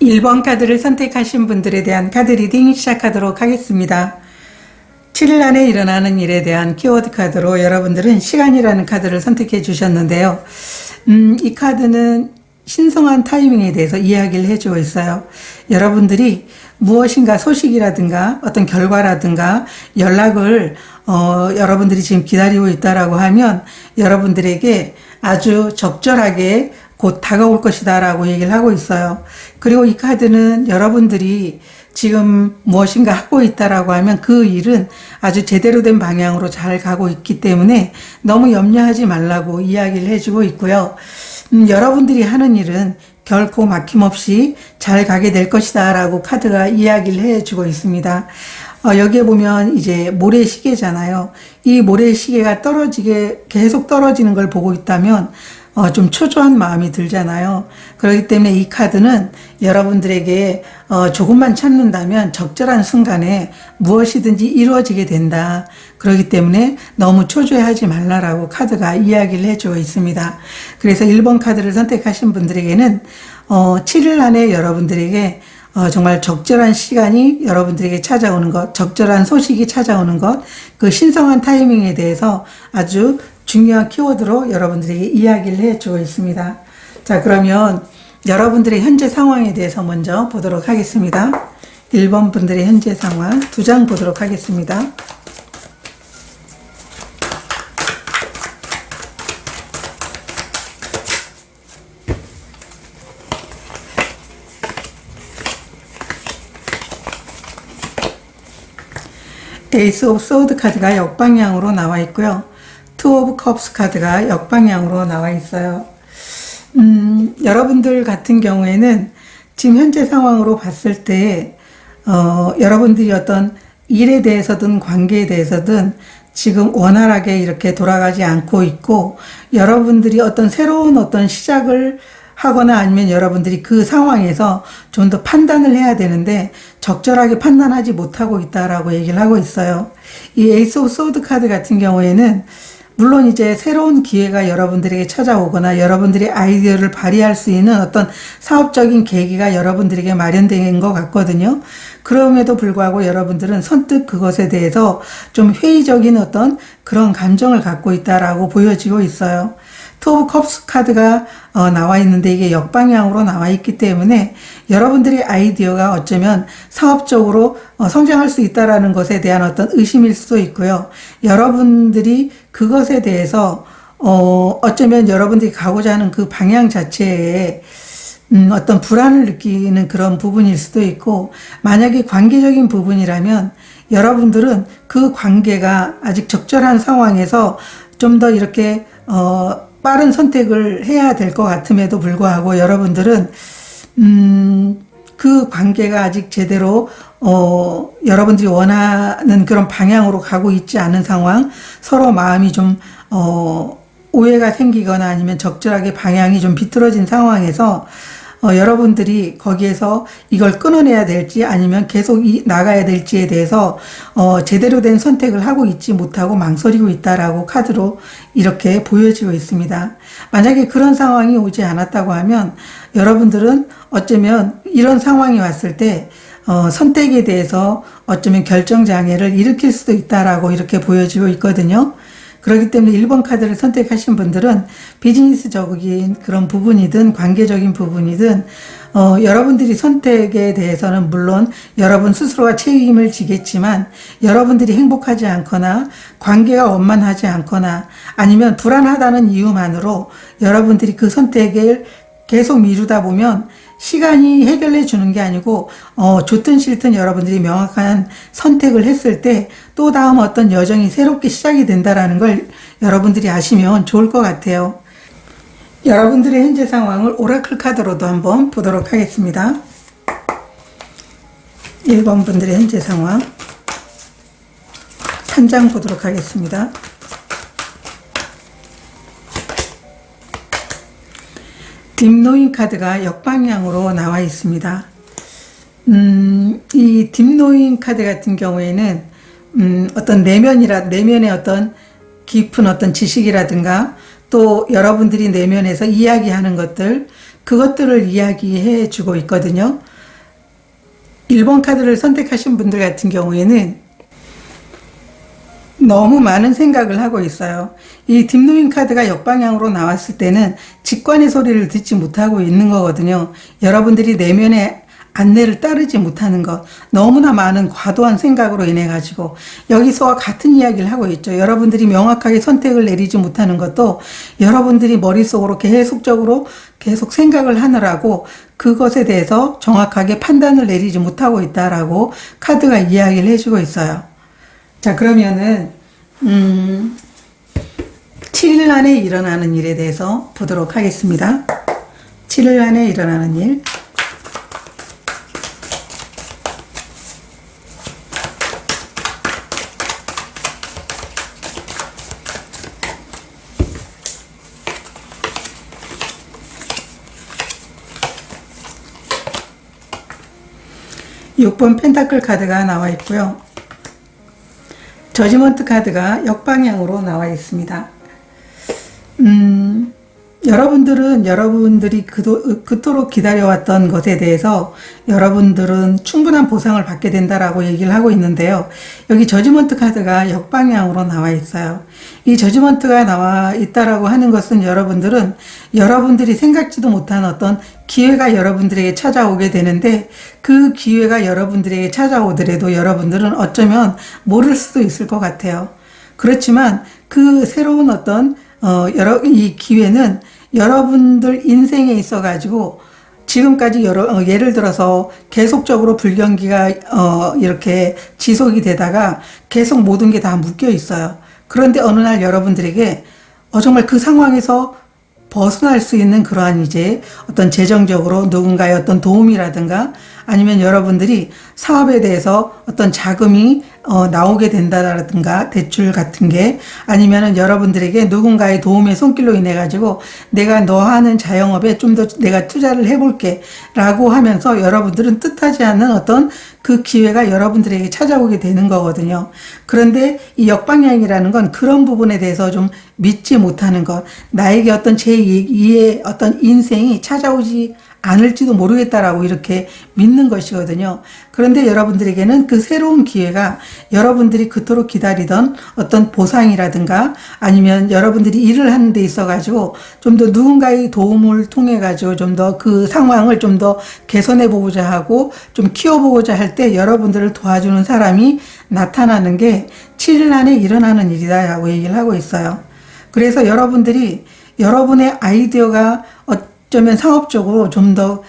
1번 카드를 선택하신 분들에 대한 카드 리딩 시작하도록 하겠습니다. 7일 안에 일어나는 일에 대한 키워드 카드로 여러분들은 시간이라는 카드를 선택해 주셨는데요. 이 카드는 신성한 타이밍에 대해서 이야기를 해주고 있어요. 여러분들이 무엇인가 소식이라든가 어떤 결과라든가 연락을 여러분들이 지금 기다리고 있다라고 하면 여러분들에게 아주 적절하게 곧 다가올 것이다 라고 얘기를 하고 있어요. 그리고 이 카드는 여러분들이 지금 무엇인가 하고 있다라고 하면 그 일은 아주 제대로 된 방향으로 잘 가고 있기 때문에 너무 염려하지 말라고 이야기를 해주고 있고요. 여러분들이 하는 일은 결코 막힘없이 잘 가게 될 것이다 라고 카드가 이야기를 해주고 있습니다. 여기에 보면 이제 모래시계잖아요. 이 모래시계가 계속 떨어지는 걸 보고 있다면 좀 초조한 마음이 들잖아요. 그렇기 때문에 이 카드는 여러분들에게 조금만 참는다면 적절한 순간에 무엇이든지 이루어지게 된다. 그렇기 때문에 너무 초조해하지 말라라고 카드가 이야기를 해주고 있습니다. 그래서 1번 카드를 선택하신 분들에게는 7일 안에 여러분들에게 정말 적절한 시간이 여러분들에게 찾아오는 것, 적절한 소식이 찾아오는 것, 그 신성한 타이밍에 대해서 아주 중요한 키워드로 여러분들에게 이야기를 해주고 있습니다. 자, 그러면 여러분들의 현재 상황에 대해서 먼저 보도록 하겠습니다. 1번 분들의 현재 상황 2장 보도록 하겠습니다. 에이스 오브 소드 카드가 역방향으로 나와 있고요. 투 오브 컵스 카드가 역방향으로 나와 있어요. 여러분들 같은 경우에는 지금 현재 상황으로 봤을 때 여러분들이 어떤 일에 대해서든 관계에 대해서든 지금 원활하게 이렇게 돌아가지 않고 있고, 여러분들이 어떤 새로운 어떤 시작을 하거나 아니면 여러분들이 그 상황에서 좀 더 판단을 해야 되는데 적절하게 판단하지 못하고 있다라고 얘기를 하고 있어요. 이 에이스 오브 소드 카드 같은 경우에는 물론 이제 새로운 기회가 여러분들에게 찾아오거나 여러분들의 아이디어를 발휘할 수 있는 어떤 사업적인 계기가 여러분들에게 마련된 것 같거든요. 그럼에도 불구하고 여러분들은 선뜻 그것에 대해서 좀 회의적인 어떤 그런 감정을 갖고 있다라고 보여지고 있어요. 투 오브 컵스 카드가 나와 있는데 이게 역방향으로 나와 있기 때문에 여러분들의 아이디어가 어쩌면 사업적으로 성장할 수 있다라는 것에 대한 어떤 의심일 수도 있고요. 여러분들이 그것에 대해서 어쩌면 여러분들이 가고자 하는 그 방향 자체에 어떤 불안을 느끼는 그런 부분일 수도 있고, 만약에 관계적인 부분이라면 여러분들은 그 관계가 아직 적절한 상황에서 좀 더 이렇게 빠른 선택을 해야 될 것 같음에도 불구하고 여러분들은 그 관계가 아직 제대로 여러분들이 원하는 그런 방향으로 가고 있지 않은 상황, 서로 마음이 좀 오해가 생기거나 아니면 적절하게 방향이 좀 비틀어진 상황에서 여러분들이 거기에서 이걸 끊어내야 될지 아니면 계속 나가야 될지에 대해서 제대로 된 선택을 하고 있지 못하고 망설이고 있다라고 카드로 이렇게 보여지고 있습니다. 만약에 그런 상황이 오지 않았다고 하면 여러분들은 어쩌면 이런 상황이 왔을 때 선택에 대해서 어쩌면 결정장애를 일으킬 수도 있다라고 이렇게 보여지고 있거든요. 그렇기 때문에 1번 카드를 선택하신 분들은 비즈니스적인 그런 부분이든 관계적인 부분이든 여러분들이 선택에 대해서는 물론 여러분 스스로가 책임을 지겠지만 여러분들이 행복하지 않거나 관계가 원만하지 않거나 아니면 불안하다는 이유만으로 여러분들이 그 선택을 계속 미루다 보면 시간이 해결해 주는 게 아니고 좋든 싫든 여러분들이 명확한 선택을 했을 때 또 다음 어떤 여정이 새롭게 시작이 된다라는 걸 여러분들이 아시면 좋을 것 같아요. 여러분들의 현재 상황을 오라클 카드로도 한번 보도록 하겠습니다. 1번 분들의 현재 상황 한 장 보도록 하겠습니다. 딥노잉 카드가 역방향으로 나와 있습니다. 이 딥노잉 카드 같은 경우에는 어떤 내면의 어떤 깊은 어떤 지식이라든가 또 여러분들이 내면에서 이야기하는 것들, 그것들을 이야기해 주고 있거든요. 1번 카드를 선택하신 분들 같은 경우에는 너무 많은 생각을 하고 있어요. 이 딥루인 카드가 역방향으로 나왔을 때는 직관의 소리를 듣지 못하고 있는 거거든요. 여러분들이 내면의 안내를 따르지 못하는 것, 너무나 많은 과도한 생각으로 인해 가지고 여기서 같은 이야기를 하고 있죠. 여러분들이 명확하게 선택을 내리지 못하는 것도 여러분들이 머릿속으로 계속적으로 계속 생각을 하느라고 그것에 대해서 정확하게 판단을 내리지 못하고 있다라고 카드가 이야기를 해주고 있어요. 자, 그러면은 7일 안에 일어나는 일에 대해서 보도록 하겠습니다. 7일 안에 일어나는 일. 육 번 펜타클 카드가 나와 있고요. 저지먼트 카드가 역방향으로 나와 있습니다. 여러분들은 여러분들이 그토록 기다려왔던 것에 대해서 여러분들은 충분한 보상을 받게 된다라고 얘기를 하고 있는데요. 여기 저지먼트 카드가 역방향으로 나와 있어요. 이 저지먼트가 나와 있다라고 하는 것은 여러분들은 여러분들이 생각지도 못한 어떤 기회가 여러분들에게 찾아오게 되는데 그 기회가 여러분들에게 찾아오더라도 여러분들은 어쩌면 모를 수도 있을 것 같아요. 그렇지만 그 새로운 어떤 이 기회는 여러분들 인생에 있어 가지고 지금까지 예를 들어서 계속적으로 불경기가 이렇게 지속이 되다가 계속 모든 게 다 묶여 있어요. 그런데 어느 날 여러분들에게 정말 그 상황에서 벗어날 수 있는 그러한 이제 어떤 재정적으로 누군가의 어떤 도움이라든가 아니면 여러분들이 사업에 대해서 어떤 자금이 나오게 된다라든가 대출 같은 게 아니면은 여러분들에게 누군가의 도움의 손길로 인해 가지고 내가 너 하는 자영업에 좀 더 내가 투자를 해볼게 라고 하면서 여러분들은 뜻하지 않는 어떤 그 기회가 여러분들에게 찾아오게 되는 거거든요. 그런데 이 역방향이라는 건 그런 부분에 대해서 좀 믿지 못하는 것, 나에게 어떤 제2의 어떤 인생이 찾아오지 않을지도 모르겠다라고 이렇게 믿는 것이거든요. 그런데 여러분들에게는 그 새로운 기회가 여러분들이 그토록 기다리던 어떤 보상이라든가 아니면 여러분들이 일을 하는 데 있어 가지고 좀 더 누군가의 도움을 통해 가지고 좀 더 그 상황을 좀 더 개선해 보고자 하고 좀 키워보고자 할 때 여러분들을 도와주는 사람이 나타나는 게 7일 안에 일어나는 일이다라고 얘기를 하고 있어요. 그래서 여러분들이 여러분의 아이디어가 어쩌면 상업적으로 좀 더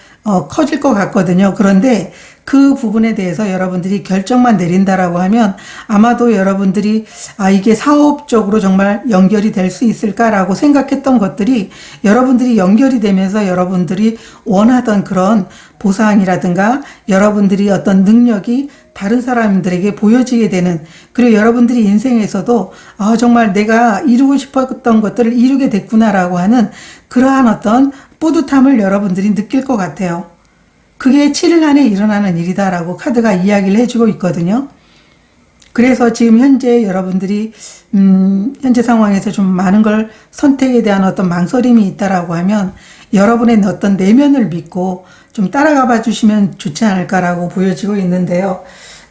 커질 것 같거든요. 그런데 그 부분에 대해서 여러분들이 결정만 내린다라고 하면 아마도 여러분들이 이게 사업적으로 정말 연결이 될 수 있을까라고 생각했던 것들이 여러분들이 연결이 되면서 여러분들이 원하던 그런 보상이라든가 여러분들이 어떤 능력이 다른 사람들에게 보여지게 되는 그리고 여러분들이 인생에서도 정말 내가 이루고 싶었던 것들을 이루게 됐구나라고 하는 그러한 어떤 뿌듯함을 여러분들이 느낄 것 같아요. 그게 7일 안에 일어나는 일이다라고 카드가 이야기를 해주고 있거든요. 그래서 지금 현재 여러분들이 현재 상황에서 좀 많은 걸 선택에 대한 어떤 망설임이 있다라고 하면 여러분의 어떤 내면을 믿고 좀 따라가 봐 주시면 좋지 않을까라고 보여지고 있는데요.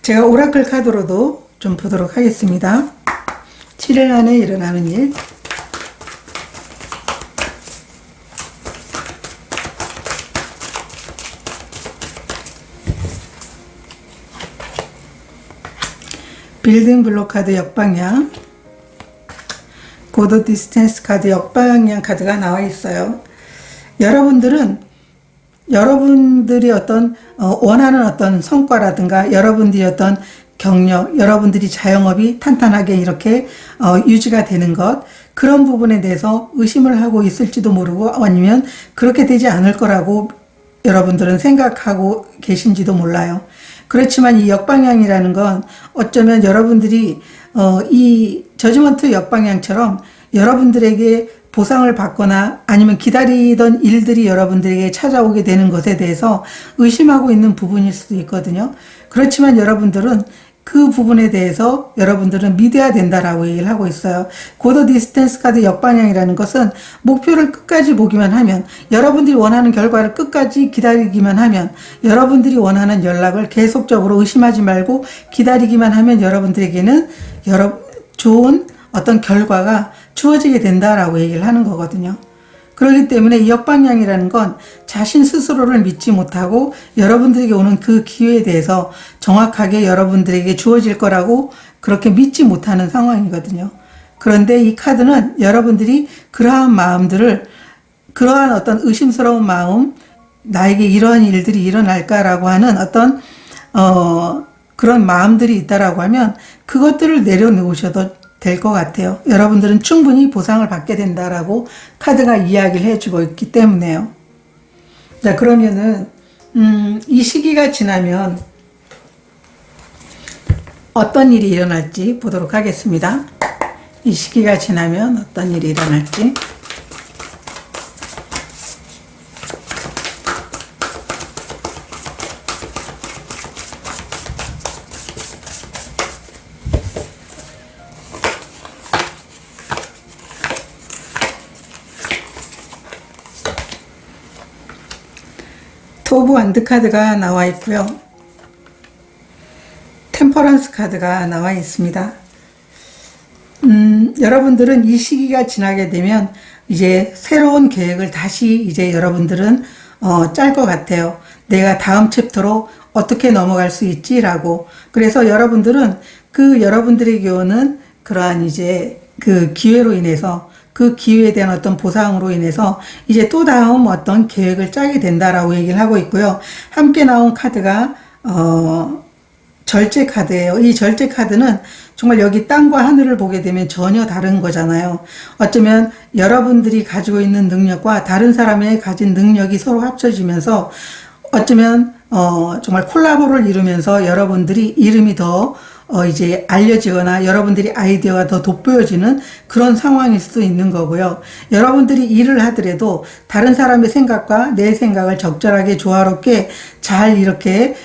제가 오라클 카드로도 좀 보도록 하겠습니다. 7일 안에 일어나는 일. 빌딩 블록 카드 역방향, 고도 디스텐스 카드 역방향 카드가 나와 있어요. 여러분들은 여러분들이 어떤 원하는 어떤 성과라든가 여러분들이 어떤 경력, 여러분들이 자영업이 탄탄하게 이렇게 유지가 되는 것, 그런 부분에 대해서 의심을 하고 있을지도 모르고 아니면 그렇게 되지 않을 거라고 여러분들은 생각하고 계신지도 몰라요. 그렇지만 이 역방향이라는 건 어쩌면 여러분들이 이 저지먼트 역방향처럼 여러분들에게 보상을 받거나 아니면 기다리던 일들이 여러분들에게 찾아오게 되는 것에 대해서 의심하고 있는 부분일 수도 있거든요. 그렇지만 여러분들은 그 부분에 대해서 여러분들은 믿어야 된다라고 얘기를 하고 있어요. 고더 디스턴스 카드 역방향이라는 것은 목표를 끝까지 보기만 하면, 여러분들이 원하는 결과를 끝까지 기다리기만 하면, 여러분들이 원하는 연락을 계속적으로 의심하지 말고 기다리기만 하면 여러분들에게는 좋은 어떤 결과가 주어지게 된다라고 얘기를 하는 거거든요. 그렇기 때문에 이 역방향이라는 건 자신 스스로를 믿지 못하고 여러분들에게 오는 그 기회에 대해서 정확하게 여러분들에게 주어질 거라고 그렇게 믿지 못하는 상황이거든요. 그런데 이 카드는 여러분들이 그러한 마음들을, 그러한 어떤 의심스러운 마음, 나에게 이러한 일들이 일어날까라고 하는 어떤 그런 마음들이 있다라고 하면 그것들을 내려놓으셔도 될 것 같아요. 여러분들은 충분히 보상을 받게 된다라고 카드가 이야기를 해주고 있기 때문에요. 자, 그러면은 이 시기가 지나면 어떤 일이 일어날지 보도록 하겠습니다. 이 시기가 지나면 어떤 일이 일어날지. 토브 완드 카드가 나와 있고요. 템퍼런스 카드가 나와 있습니다. 여러분들은 이 시기가 지나게 되면 이제 새로운 계획을 다시 이제 여러분들은 짤 것 같아요. 내가 다음 챕터로 어떻게 넘어갈 수 있지라고. 그래서 여러분들은 그 여러분들에게 오는 그러한 이제 그 기회로 인해서, 그 기회에 대한 어떤 보상으로 인해서 이제 또 다음 어떤 계획을 짜게 된다라고 얘기를 하고 있고요. 함께 나온 카드가 절제 카드예요. 이 절제 카드는 정말 여기 땅과 하늘을 보게 되면 전혀 다른 거잖아요. 어쩌면 여러분들이 가지고 있는 능력과 다른 사람의 가진 능력이 서로 합쳐지면서 어쩌면 정말 콜라보를 이루면서 여러분들이 이름이 더 이제 알려지거나 여러분들이 아이디어가 더 돋보여지는 그런 상황일 수도 있는 거고요. 여러분들이 일을 하더라도 다른 사람의 생각과 내 생각을 적절하게 조화롭게 잘 이렇게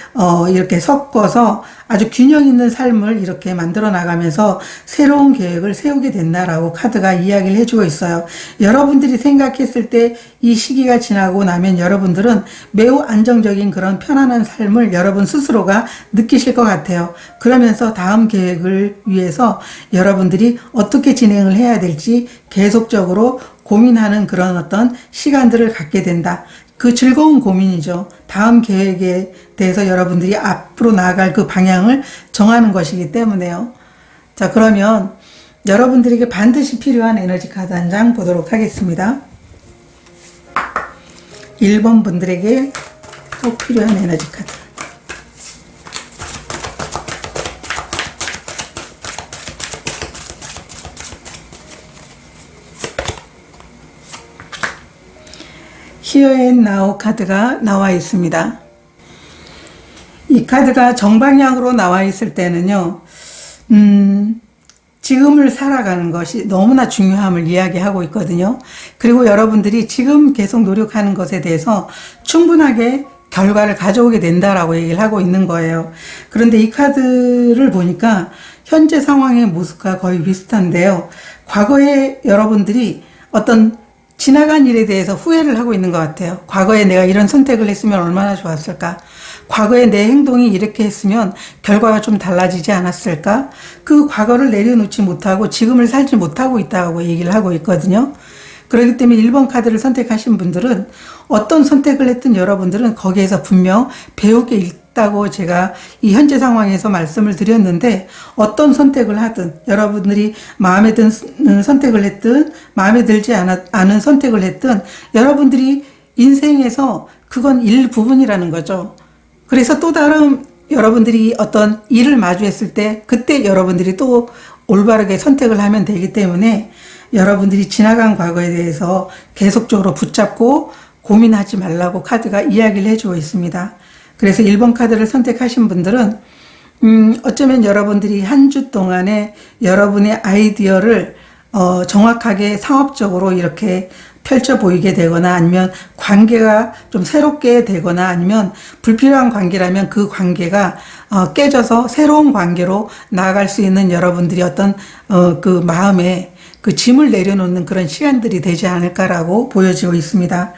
섞어서 아주 균형 있는 삶을 이렇게 만들어 나가면서 새로운 계획을 세우게 된다라고 카드가 이야기를 해주고 있어요. 여러분들이 생각했을 때 이 시기가 지나고 나면 여러분들은 매우 안정적인 그런 편안한 삶을 여러분 스스로가 느끼실 것 같아요. 그러면서 다음 계획을 위해서 여러분들이 어떻게 진행을 해야 될지 계속적으로 고민하는 그런 어떤 시간들을 갖게 된다. 그 즐거운 고민이죠. 다음 계획에 대해서 여러분들이 앞으로 나아갈 그 방향을 정하는 것이기 때문에요. 자, 그러면 여러분들에게 반드시 필요한 에너지 카드 한 장 보도록 하겠습니다. 1번 분들에게 꼭 필요한 에너지 카드. Here and Now 카드가 나와 있습니다. 이 카드가 정방향으로 나와 있을 때는요, 지금을 살아가는 것이 너무나 중요함을 이야기하고 있거든요. 그리고 여러분들이 지금 계속 노력하는 것에 대해서 충분하게 결과를 가져오게 된다라고 얘기를 하고 있는 거예요. 그런데 이 카드를 보니까 현재 상황의 모습과 거의 비슷한데요. 과거에 여러분들이 어떤 지나간 일에 대해서 후회를 하고 있는 것 같아요. 과거에 내가 이런 선택을 했으면 얼마나 좋았을까? 과거에 내 행동이 이렇게 했으면 결과가 좀 달라지지 않았을까? 그 과거를 내려놓지 못하고 지금을 살지 못하고 있다고 얘기를 하고 있거든요. 그렇기 때문에 1번 카드를 선택하신 분들은 어떤 선택을 했든 여러분들은 거기에서 분명 배울 게 있다고 제가 이 현재 상황에서 말씀을 드렸는데, 어떤 선택을 하든 여러분들이 마음에 드는 선택을 했든 마음에 들지 않은 선택을 했든 여러분들이 인생에서 그건 일부분이라는 거죠. 그래서 또 다른 여러분들이 어떤 일을 마주했을 때 그때 여러분들이 또 올바르게 선택을 하면 되기 때문에 여러분들이 지나간 과거에 대해서 계속적으로 붙잡고 고민하지 말라고 카드가 이야기를 해주고 있습니다. 그래서 1번 카드를 선택하신 분들은 어쩌면 여러분들이 한 주 동안에 여러분의 아이디어를 정확하게 상업적으로 이렇게 펼쳐 보이게 되거나 아니면 관계가 좀 새롭게 되거나 아니면 불필요한 관계라면 그 관계가 깨져서 새로운 관계로 나아갈 수 있는 여러분들이 어떤 그 마음에 그 짐을 내려놓는 그런 시간들이 되지 않을까라고 보여지고 있습니다.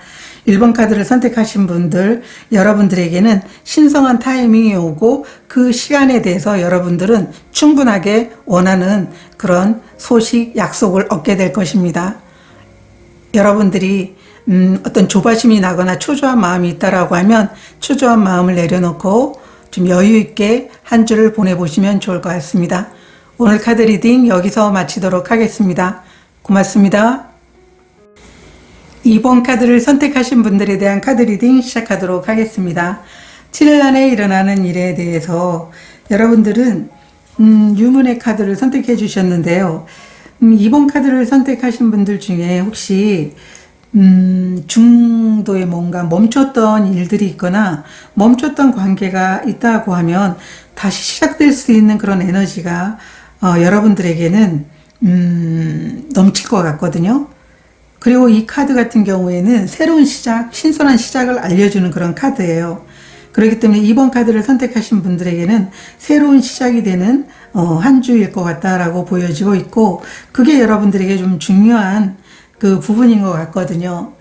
1번 카드를 선택하신 분들, 여러분들에게는 신성한 타이밍이 오고 그 시간에 대해서 여러분들은 충분하게 원하는 그런 소식, 약속을 얻게 될 것입니다. 여러분들이 어떤 조바심이 나거나 초조한 마음이 있다라고 하면 초조한 마음을 내려놓고 좀 여유 있게 한 주를 보내보시면 좋을 것 같습니다. 오늘 카드 리딩 여기서 마치도록 하겠습니다. 고맙습니다. 2번 카드를 선택하신 분들에 대한 카드 리딩 시작하도록 하겠습니다. 7일 안에 일어나는 일에 대해서 여러분들은 유문의 카드를 선택해 주셨는데요. 2번 카드를 선택하신 분들 중에 혹시 중도에 뭔가 멈췄던 일들이 있거나 멈췄던 관계가 있다고 하면 다시 시작될 수 있는 그런 에너지가 여러분들에게는 넘칠 것 같거든요. 그리고 이 카드 같은 경우에는 새로운 시작, 신선한 시작을 알려주는 그런 카드예요. 그렇기 때문에 2번 카드를 선택하신 분들에게는 새로운 시작이 되는 한 주일 것 같다라고 보여지고 있고, 그게 여러분들에게 좀 중요한 그 부분인 것 같거든요.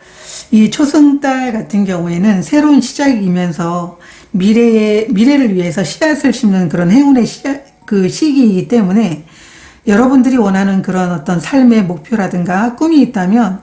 이 초승달 같은 경우에는 새로운 시작이면서 미래를 위해서 씨앗을 심는 그런 행운의 그 시기이기 때문에 여러분들이 원하는 그런 어떤 삶의 목표라든가 꿈이 있다면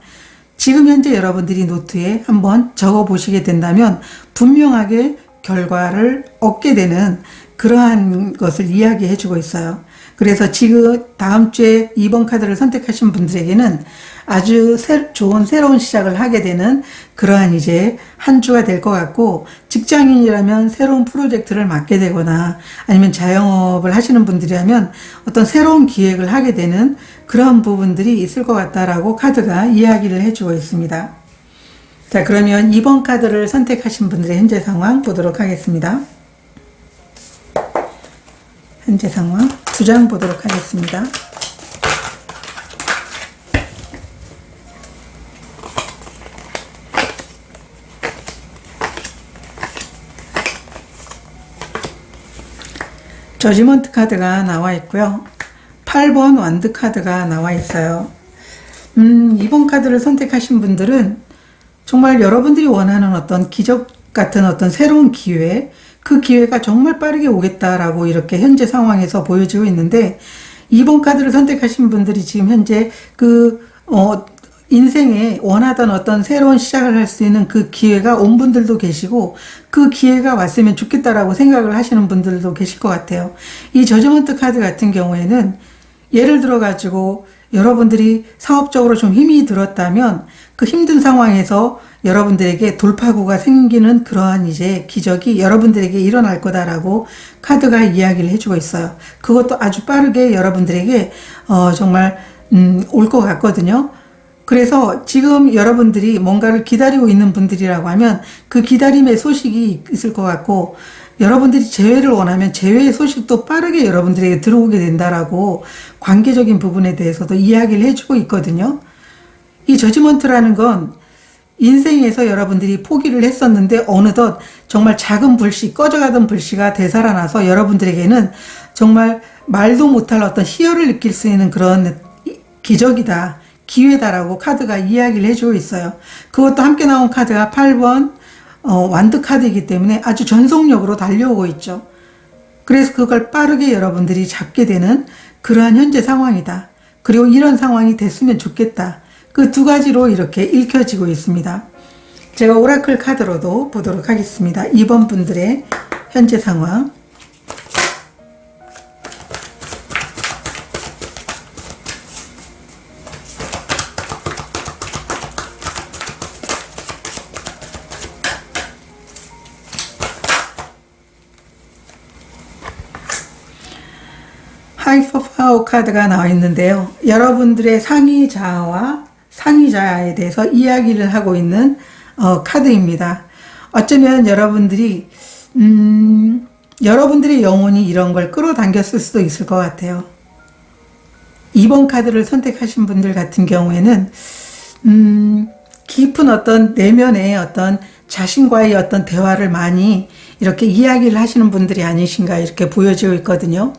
지금 현재 여러분들이 노트에 한번 적어 보시게 된다면 분명하게 결과를 얻게 되는 그러한 것을 이야기해 주고 있어요. 그래서 지금 다음 주에 2번 카드를 선택하신 분들에게는 아주 좋은 새로운 시작을 하게 되는 그러한 이제 한 주가 될 것 같고, 직장인이라면 새로운 프로젝트를 맡게 되거나 아니면 자영업을 하시는 분들이라면 어떤 새로운 기획을 하게 되는 그런 부분들이 있을 것 같다라고 카드가 이야기를 해주고 있습니다. 자, 그러면 2번 카드를 선택하신 분들의 현재 상황 보도록 하겠습니다. 현재 상황 2장 보도록 하겠습니다. 저지먼트 카드가 나와 있고요. 8번 완드 카드가 나와 있어요. 2번 카드를 선택하신 분들은 정말 여러분들이 원하는 어떤 기적 같은 어떤 새로운 기회, 그 기회가 정말 빠르게 오겠다라고 이렇게 현재 상황에서 보여지고 있는데, 2번 카드를 선택하신 분들이 지금 현재 인생에 원하던 어떤 새로운 시작을 할 수 있는 그 기회가 온 분들도 계시고, 그 기회가 왔으면 좋겠다라고 생각을 하시는 분들도 계실 것 같아요. 이 저지먼트 카드 같은 경우에는 예를 들어 가지고 여러분들이 사업적으로 좀 힘이 들었다면 그 힘든 상황에서 여러분들에게 돌파구가 생기는 그러한 이제 기적이 여러분들에게 일어날 거다라고 카드가 이야기를 해주고 있어요. 그것도 아주 빠르게 여러분들에게 정말 올 것 같거든요. 그래서 지금 여러분들이 뭔가를 기다리고 있는 분들이라고 하면 그 기다림의 소식이 있을 것 같고, 여러분들이 재회를 원하면 재회의 소식도 빠르게 여러분들에게 들어오게 된다라고 관계적인 부분에 대해서도 이야기를 해주고 있거든요. 이 저지먼트라는 건 인생에서 여러분들이 포기를 했었는데 어느덧 정말 작은 불씨, 꺼져가던 불씨가 되살아나서 여러분들에게는 정말 말도 못할 어떤 희열을 느낄 수 있는 그런 기적이다, 기회다라고 카드가 이야기를 해주고 있어요. 그것도 함께 나온 카드가 8번 완드 카드이기 때문에 아주 전속력으로 달려오고 있죠. 그래서 그걸 빠르게 여러분들이 잡게 되는 그러한 현재 상황이다. 그리고 이런 상황이 됐으면 좋겠다. 그 두 가지로 이렇게 읽혀지고 있습니다. 제가 오라클 카드로도 보도록 하겠습니다. 2번 분들의 현재 상황. 하이퍼 파워 카드가 나와 있는데요. 여러분들의 상위자와 상위자에 대해서 이야기를 하고 있는 카드입니다. 어쩌면 여러분들이 여러분들의 영혼이 이런 걸 끌어당겼을 수도 있을 것 같아요. 2번 카드를 선택하신 분들 같은 경우에는 깊은 어떤 내면의 어떤 자신과의 어떤 대화를 많이 이렇게 이야기를 하시는 분들이 아니신가 이렇게 보여지고 있거든요.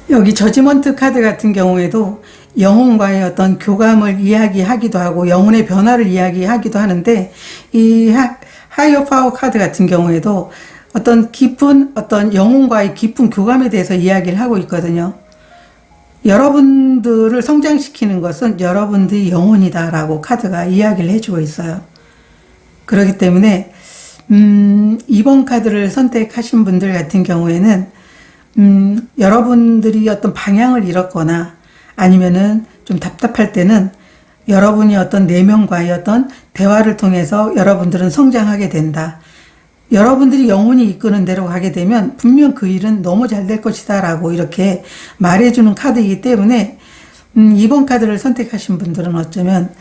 여기 저지먼트 카드 같은 경우에도 영혼과의 어떤 교감을 이야기하기도 하고 영혼의 변화를 이야기하기도 하는데, 이 하이어 파워 카드 같은 경우에도 어떤 깊은 어떤 영혼과의 깊은 교감에 대해서 이야기를 하고 있거든요. 여러분들을 성장시키는 것은 여러분들의 영혼이다라고 카드가 이야기를 해주고 있어요. 그렇기 때문에 이번 카드를 선택하신 분들 같은 경우에는 여러분들이 어떤 방향을 잃었거나 아니면은 좀 답답할 때는 여러분이 어떤 내면과의 어떤 대화를 통해서 여러분들은 성장하게 된다. 여러분들이 영혼이 이끄는 대로 가게 되면 분명 그 일은 너무 잘 될 것이다 라고 이렇게 말해주는 카드이기 때문에 이번 카드를 선택하신 분들은 어쩌면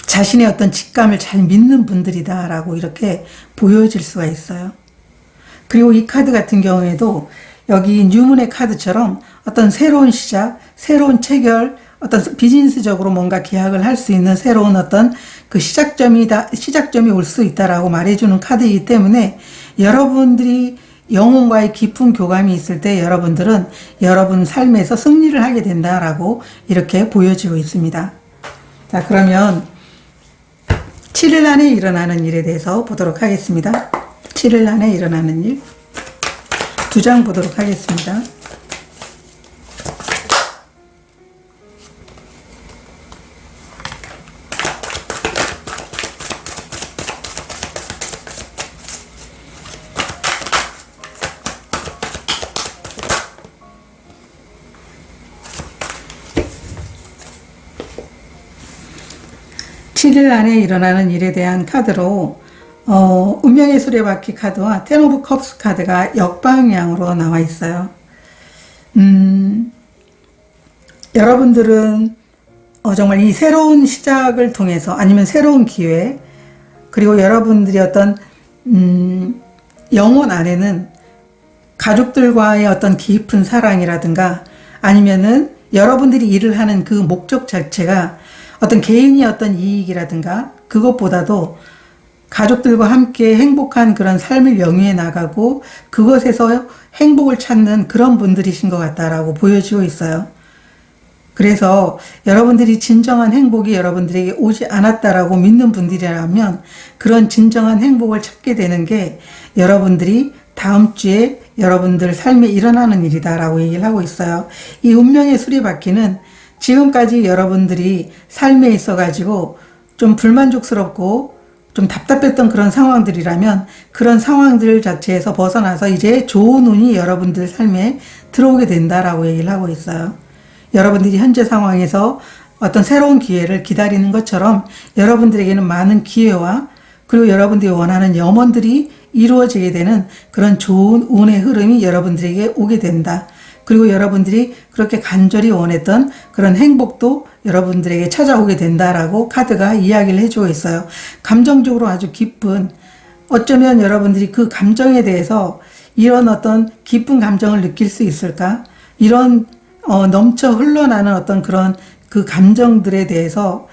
자신의 어떤 직감을 잘 믿는 분들이다 라고 이렇게 보여질 수가 있어요. 그리고 이 카드 같은 경우에도 여기 뉴문의 카드처럼 어떤 새로운 시작, 새로운 체결, 어떤 비즈니스적으로 뭔가 계약을 할 수 있는 새로운 어떤 그 시작점이 올 수 있다라고 말해주는 카드이기 때문에 여러분들이 영혼과의 깊은 교감이 있을 때 여러분들은 여러분 삶에서 승리를 하게 된다라고 이렇게 보여지고 있습니다. 자, 그러면 7일 안에 일어나는 일에 대해서 보도록 하겠습니다. 7일 안에 일어나는 일. 2장 보도록 하겠습니다. 칠 일 안에 일어나는 일에 대한 카드로 운명의 수레바퀴 카드와 텐 오브 컵스 카드가 역방향으로 나와 있어요. 여러분들은 정말 이 새로운 시작을 통해서 아니면 새로운 기회, 그리고 여러분들이 어떤 영혼 안에는 가족들과의 어떤 깊은 사랑이라든가 아니면은 여러분들이 일을 하는 그 목적 자체가 어떤 개인의 어떤 이익이라든가 그것보다도 가족들과 함께 행복한 그런 삶을 영위해 나가고 그것에서 행복을 찾는 그런 분들이신 것 같다라고 보여지고 있어요. 그래서 여러분들이 진정한 행복이 여러분들에게 오지 않았다라고 믿는 분들이라면 그런 진정한 행복을 찾게 되는 게 여러분들이 다음 주에 여러분들 삶에 일어나는 일이다라고 얘기를 하고 있어요. 이 운명의 수리바퀴는 지금까지 여러분들이 삶에 있어가지고 좀 불만족스럽고 좀 답답했던 그런 상황들이라면 그런 상황들 자체에서 벗어나서 이제 좋은 운이 여러분들 삶에 들어오게 된다라고 얘기를 하고 있어요. 여러분들이 현재 상황에서 어떤 새로운 기회를 기다리는 것처럼 여러분들에게는 많은 기회와 그리고 여러분들이 원하는 염원들이 이루어지게 되는 그런 좋은 운의 흐름이 여러분들에게 오게 된다. 그리고 여러분들이 그렇게 간절히 원했던 그런 행복도 여러분들에게 찾아오게 된다라고 카드가 이야기를 해주고 있어요. 감정적으로 아주 깊은, 어쩌면 여러분들이 그 감정에 대해서 이런 어떤 깊은 감정을 느낄 수 있을까? 이런 넘쳐 흘러나는 어떤 그런 그 감정들에 대해서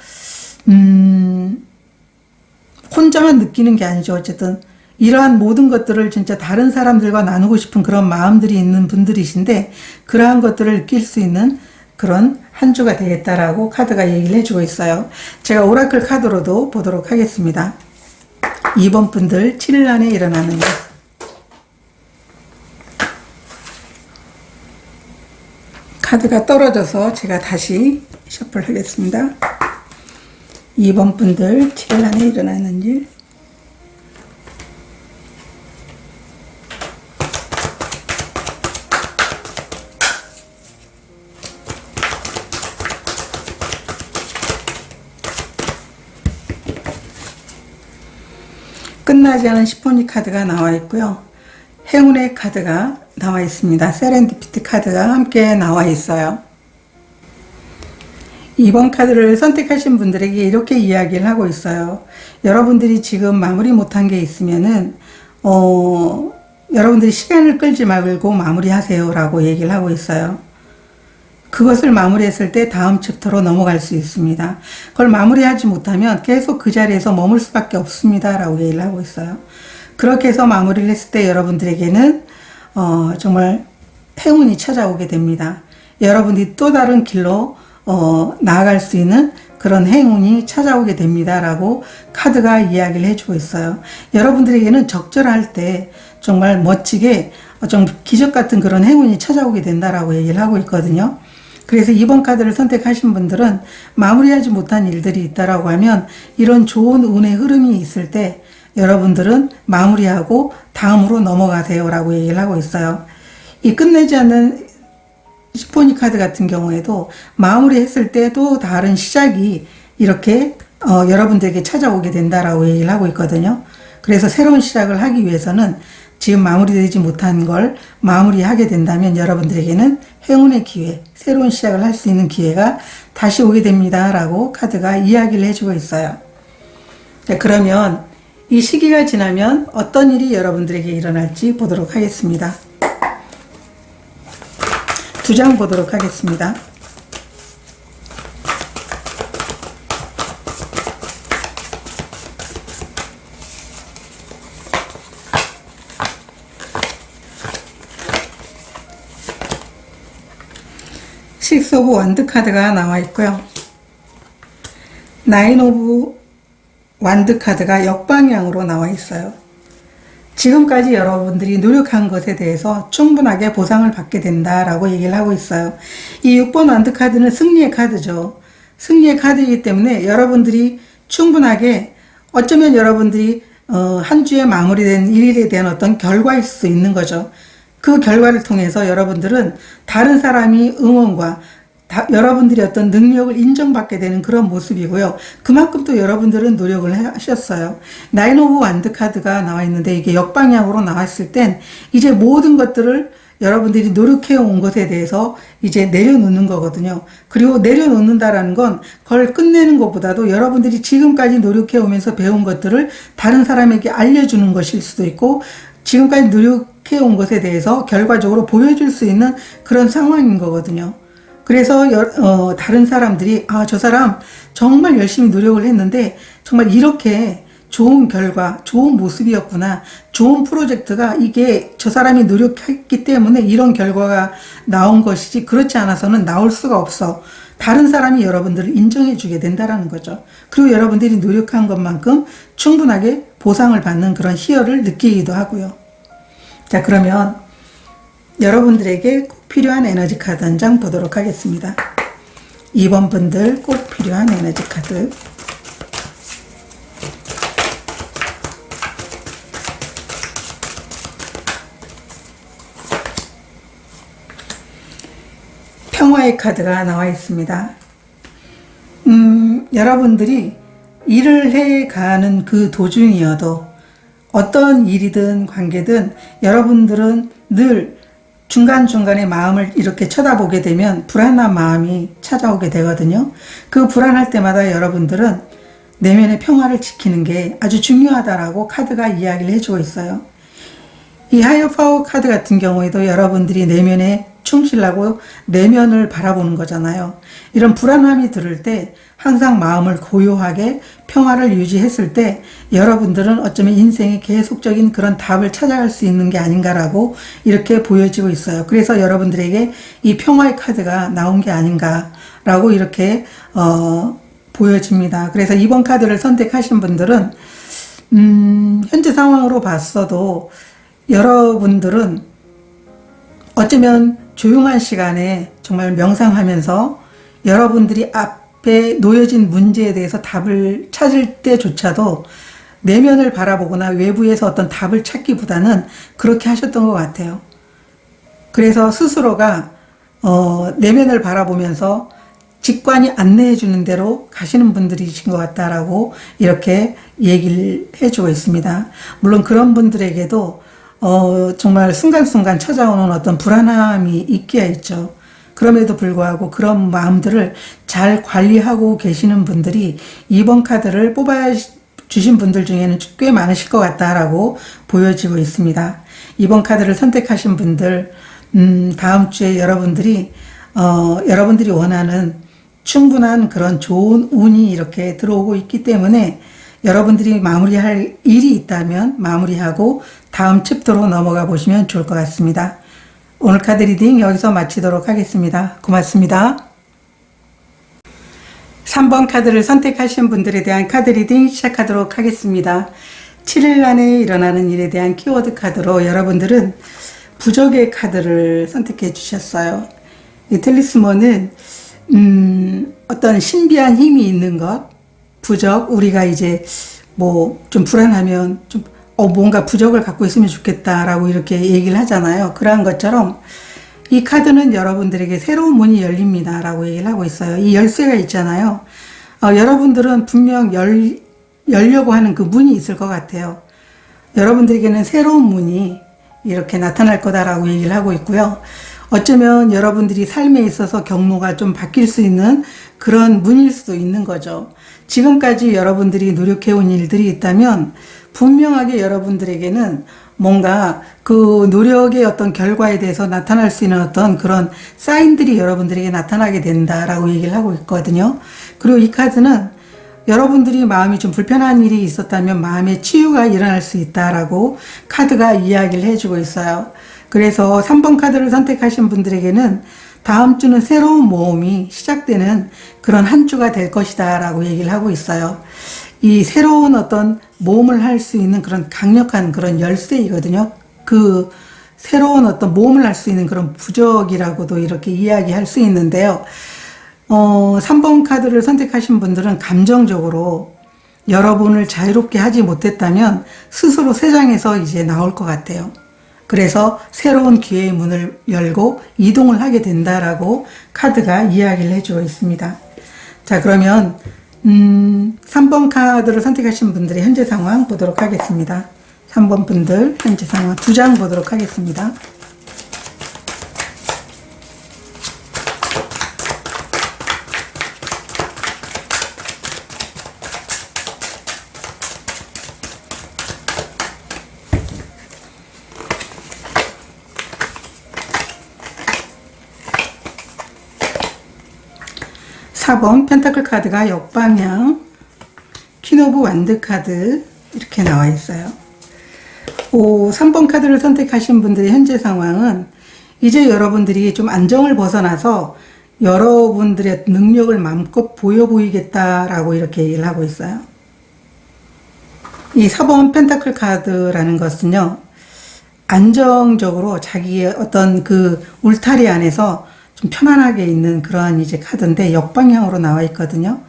혼자만 느끼는 게 아니죠. 어쨌든 이러한 모든 것들을 진짜 다른 사람들과 나누고 싶은 그런 마음들이 있는 분들이신데 그러한 것들을 느낄 수 있는 그런 한 주가 되겠다라고 카드가 얘기를 해주고 있어요. 제가 오라클 카드로도 보도록 하겠습니다. 2번 분들 7일 안에 일어나는 일. 카드가 떨어져서 제가 다시 셔플 하겠습니다. 2번 분들 7일 안에 일어나는 일. 끝나지 않은 시포니 카드가 나와 있고요. 행운의 카드가 나와 있습니다. 세렌디피티 카드가 함께 나와 있어요. 이번 카드를 선택하신 분들에게 이렇게 이야기를 하고 있어요. 여러분들이 지금 마무리 못한 게 있으면은 여러분들이 시간을 끌지 말고 마무리하세요 라고 얘기를 하고 있어요. 그것을 마무리했을 때 다음 챕터로 넘어갈 수 있습니다. 그걸 마무리하지 못하면 계속 그 자리에서 머물 수밖에 없습니다. 라고 얘기를 하고 있어요. 그렇게 해서 마무리를 했을 때 여러분들에게는 정말 행운이 찾아오게 됩니다. 여러분들이 또 다른 길로 나아갈 수 있는 그런 행운이 찾아오게 됩니다. 라고 카드가 이야기를 해주고 있어요. 여러분들에게는 적절할 때 정말 멋지게 좀 기적 같은 그런 행운이 찾아오게 된다라고 얘기를 하고 있거든요. 그래서 이번 카드를 선택하신 분들은 마무리하지 못한 일들이 있다라고 하면 이런 좋은 운의 흐름이 있을 때 여러분들은 마무리하고 다음으로 넘어가세요 라고 얘기를 하고 있어요. 이 끝내지 않는 시포니 카드 같은 경우에도 마무리했을 때 또 다른 시작이 이렇게 여러분들에게 찾아오게 된다라고 얘기를 하고 있거든요. 그래서 새로운 시작을 하기 위해서는 지금 마무리되지 못한 걸 마무리하게 된다면 여러분들에게는 행운의 기회, 새로운 시작을 할 수 있는 기회가 다시 오게 됩니다 라고 카드가 이야기를 해주고 있어요. 네, 그러면 이 시기가 지나면 어떤 일이 여러분들에게 일어날지 보도록 하겠습니다. 두 장 보도록 하겠습니다. 식스 오브 원드 카드가 나와 있고요. 나인 오브 완드 카드가 역방향으로 나와 있어요. 지금까지 여러분들이 노력한 것에 대해서 충분하게 보상을 받게 된다라고 얘기를 하고 있어요. 이 6번 완드 카드는 승리의 카드죠. 승리의 카드이기 때문에 여러분들이 충분하게 어쩌면 여러분들이 한 주에 마무리된 일에 대한 어떤 결과일 수 있는 거죠. 그 결과를 통해서 여러분들은 다른 사람이 응원과 여러분들이 어떤 능력을 인정받게 되는 그런 모습이고요. 그만큼 또 여러분들은 노력을 하셨어요. 나인 오브 완드 카드가 나와 있는데 이게 역방향으로 나왔을 땐 이제 모든 것들을 여러분들이 노력해 온 것에 대해서 이제 내려놓는 거거든요. 그리고 내려놓는다라는 건 그걸 끝내는 것보다도 여러분들이 지금까지 노력해 오면서 배운 것들을 다른 사람에게 알려주는 것일 수도 있고 지금까지 노력해 온 것에 대해서 결과적으로 보여줄 수 있는 그런 상황인 거거든요. 그래서 다른 사람들이 저 사람 정말 열심히 노력을 했는데 정말 이렇게 좋은 결과, 좋은 모습이었구나, 좋은 프로젝트가 이게 저 사람이 노력했기 때문에 이런 결과가 나온 것이지 그렇지 않아서는 나올 수가 없어. 다른 사람이 여러분들을 인정해 주게 된다라는 거죠. 그리고 여러분들이 노력한 것만큼 충분하게 보상을 받는 그런 희열을 느끼기도 하고요. 자, 그러면 여러분들에게 꼭 필요한 에너지 카드 한 장 보도록 하겠습니다. 2번 분들 꼭 필요한 에너지 카드. 평화의 카드가 나와 있습니다. 여러분들이 일을 해가는 그 도중이어도 어떤 일이든 관계든 여러분들은 늘 중간중간에 마음을 이렇게 쳐다보게 되면 불안한 마음이 찾아오게 되거든요. 그 불안할 때마다 여러분들은 내면의 평화를 지키는 게 아주 중요하다라고 카드가 이야기를 해주고 있어요. 이 하이어 파워 카드 같은 경우에도 여러분들이 내면에 충실하고 내면을 바라보는 거잖아요. 이런 불안함이 들을 때 항상 마음을 고요하게 평화를 유지했을 때 여러분들은 어쩌면 인생의 계속적인 그런 답을 찾아갈 수 있는 게 아닌가라고 이렇게 보여지고 있어요. 그래서 여러분들에게 이 평화의 카드가 나온 게 아닌가라고 이렇게 보여집니다. 그래서 이번 카드를 선택하신 분들은 현재 상황으로 봤어도 여러분들은 어쩌면 조용한 시간에 정말 명상하면서 여러분들이 앞에 놓여진 문제에 대해서 답을 찾을 때조차도 내면을 바라보거나 외부에서 어떤 답을 찾기보다는 그렇게 하셨던 것 같아요. 그래서 스스로가 내면을 바라보면서 직관이 안내해 주는 대로 가시는 분들이신 것 같다라고 이렇게 얘기를 해주고 있습니다. 물론 그런 분들에게도 정말 순간순간 찾아오는 어떤 불안함이 있기야 있죠. 그럼에도 불구하고 그런 마음들을 잘 관리하고 계시는 분들이 이번 카드를 뽑아 주신 분들 중에는 꽤 많으실 것 같다라고 보여지고 있습니다. 이번 카드를 선택하신 분들, 다음 주에 여러분들이 여러분들이 원하는 충분한 그런 좋은 운이 이렇게 들어오고 있기 때문에 여러분들이 마무리할 일이 있다면 마무리하고 다음 챕터로 넘어가 보시면 좋을 것 같습니다. 오늘 카드 리딩 여기서 마치도록 하겠습니다. 고맙습니다. 3번 카드를 선택하신 분들에 대한 카드 리딩 시작하도록 하겠습니다. 7일 안에 일어나는 일에 대한 키워드 카드로 여러분들은 부적의 카드를 선택해 주셨어요. 이 텔리스몬은 어떤 신비한 힘이 있는 것, 부적, 우리가 이제 뭐 좀 불안하면 좀 뭔가 부적을 갖고 있으면 좋겠다라고 이렇게 얘기를 하잖아요. 그러한 것처럼 이 카드는 여러분들에게 새로운 문이 열립니다 라고 얘기를 하고 있어요. 이 열쇠가 있잖아요. 여러분들은 분명 열려고 하는 그 문이 있을 것 같아요. 여러분들에게는 새로운 문이 이렇게 나타날 거다라고 얘기를 하고 있고요. 어쩌면 여러분들이 삶에 있어서 경로가 좀 바뀔 수 있는 그런 문일 수도 있는 거죠. 지금까지 여러분들이 노력해온 일들이 있다면 분명하게 여러분들에게는 뭔가 그 노력의 어떤 결과에 대해서 나타날 수 있는 어떤 그런 사인들이 여러분들에게 나타나게 된다라고 얘기를 하고 있거든요. 그리고 이 카드는 여러분들이 마음이 좀 불편한 일이 있었다면 마음의 치유가 일어날 수 있다라고 카드가 이야기를 해주고 있어요. 그래서 3번 카드를 선택하신 분들에게는 다음 주는 새로운 모험이 시작되는 그런 한 주가 될 것이다 라고 얘기를 하고 있어요. 이 새로운 어떤 모험을 할 수 있는 그런 강력한 그런 열쇠이거든요. 그 새로운 어떤 모험을 할 수 있는 그런 부적이라고도 이렇게 이야기할 수 있는데요. 3번 카드를 선택하신 분들은 감정적으로 여러분을 자유롭게 하지 못했다면 스스로 세상에서 이제 나올 것 같아요. 그래서 새로운 기회의 문을 열고 이동을 하게 된다라고 카드가 이야기를 해주고 있습니다. 자, 그러면 3번 카드를 선택하신 분들의 현재 상황 보도록 하겠습니다. 3번 분들 현재 상황 2장 보도록 하겠습니다. 사 번 펜타클 카드가 역방향, 퀸 오브 완드 카드 이렇게 나와 있어요. 3번 카드를 선택하신 분들의 현재 상황은 이제 여러분들이 좀 안정을 벗어나서 여러분들의 능력을 마음껏 보여 보이겠다라고 이렇게 얘기를 하고 있어요. 이 4번 펜타클 카드라는 것은요, 안정적으로 자기의 어떤 그 울타리 안에서 좀 편안하게 있는 그러한 이제 카드인데 역방향으로 나와 있거든요.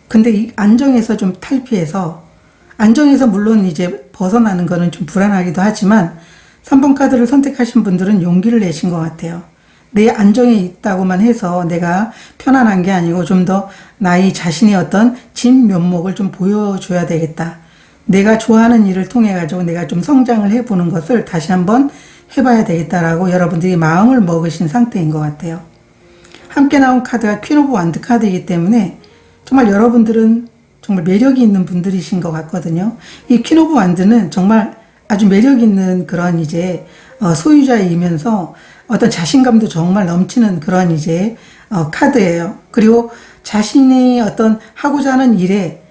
근데 이 안정에서 좀 탈피해서, 안정에서 물론 이제 벗어나는 거는 좀 불안하기도 하지만 3번 카드를 선택하신 분들은 용기를 내신 것 같아요. 내 안정에 있다고만 해서 내가 편안한 게 아니고 좀 더 나의 자신의 어떤 진면목을 좀 보여줘야 되겠다. 내가 좋아하는 일을 통해 가지고 내가 좀 성장을 해보는 것을 다시 한번 해봐야 되겠다라고 여러분들이 마음을 먹으신 상태인 것 같아요. 함께 나온 카드가 퀸 오브 완드 카드이기 때문에 정말 여러분들은 정말 매력이 있는 분들이신 것 같거든요. 이 퀸 오브 완드는 정말 아주 매력 있는 그런 이제 소유자이면서 어떤 자신감도 정말 넘치는 그런 이제 카드예요. 그리고 자신이 어떤 하고자 하는 일에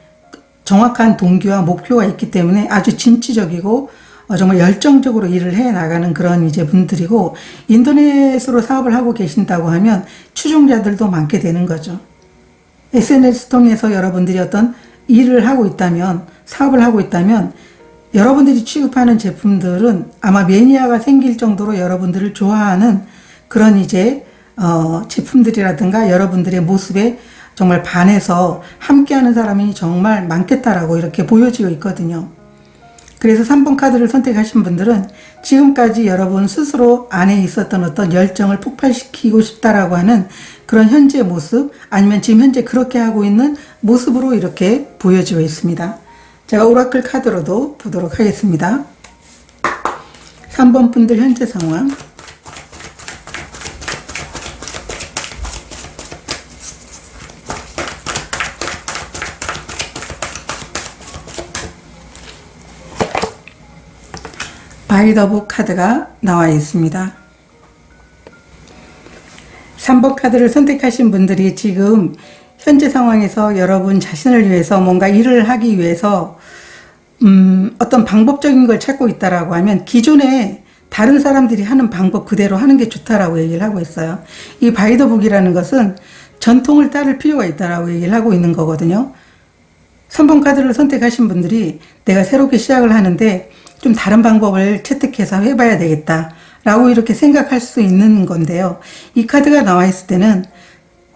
정확한 동기와 목표가 있기 때문에 아주 진취적이고 정말 열정적으로 일을 해 나가는 그런 이제 분들이고, 인터넷으로 사업을 하고 계신다고 하면 추종자들도 많게 되는 거죠. SNS 통해서 여러분들이 어떤 일을 하고 있다면, 사업을 하고 있다면 여러분들이 취급하는 제품들은 아마 매니아가 생길 정도로 여러분들을 좋아하는 그런 이제 제품들이라든가 여러분들의 모습에 정말 반해서 함께하는 사람이 정말 많겠다라고 이렇게 보여지고 있거든요. 그래서 3번 카드를 선택하신 분들은 지금까지 여러분 스스로 안에 있었던 어떤 열정을 폭발시키고 싶다라고 하는 그런 현재 모습, 아니면 지금 현재 그렇게 하고 있는 모습으로 이렇게 보여지고 있습니다. 제가 오라클 카드로도 보도록 하겠습니다. 3번 분들 현재 상황, 바이더북 카드가 나와 있습니다. 3번 카드를 선택하신 분들이 지금 현재 상황에서 여러분 자신을 위해서 뭔가 일을 하기 위해서 어떤 방법적인 걸 찾고 있다라고 하면 기존에 다른 사람들이 하는 방법 그대로 하는 게 좋다라고 얘기를 하고 있어요. 이 바이더북이라는 것은 전통을 따를 필요가 있다라고 얘기를 하고 있는 거거든요. 3번 카드를 선택하신 분들이 내가 새롭게 시작을 하는데 좀 다른 방법을 채택해서 해봐야 되겠다 라고 이렇게 생각할 수 있는 건데요. 이 카드가 나와 있을 때는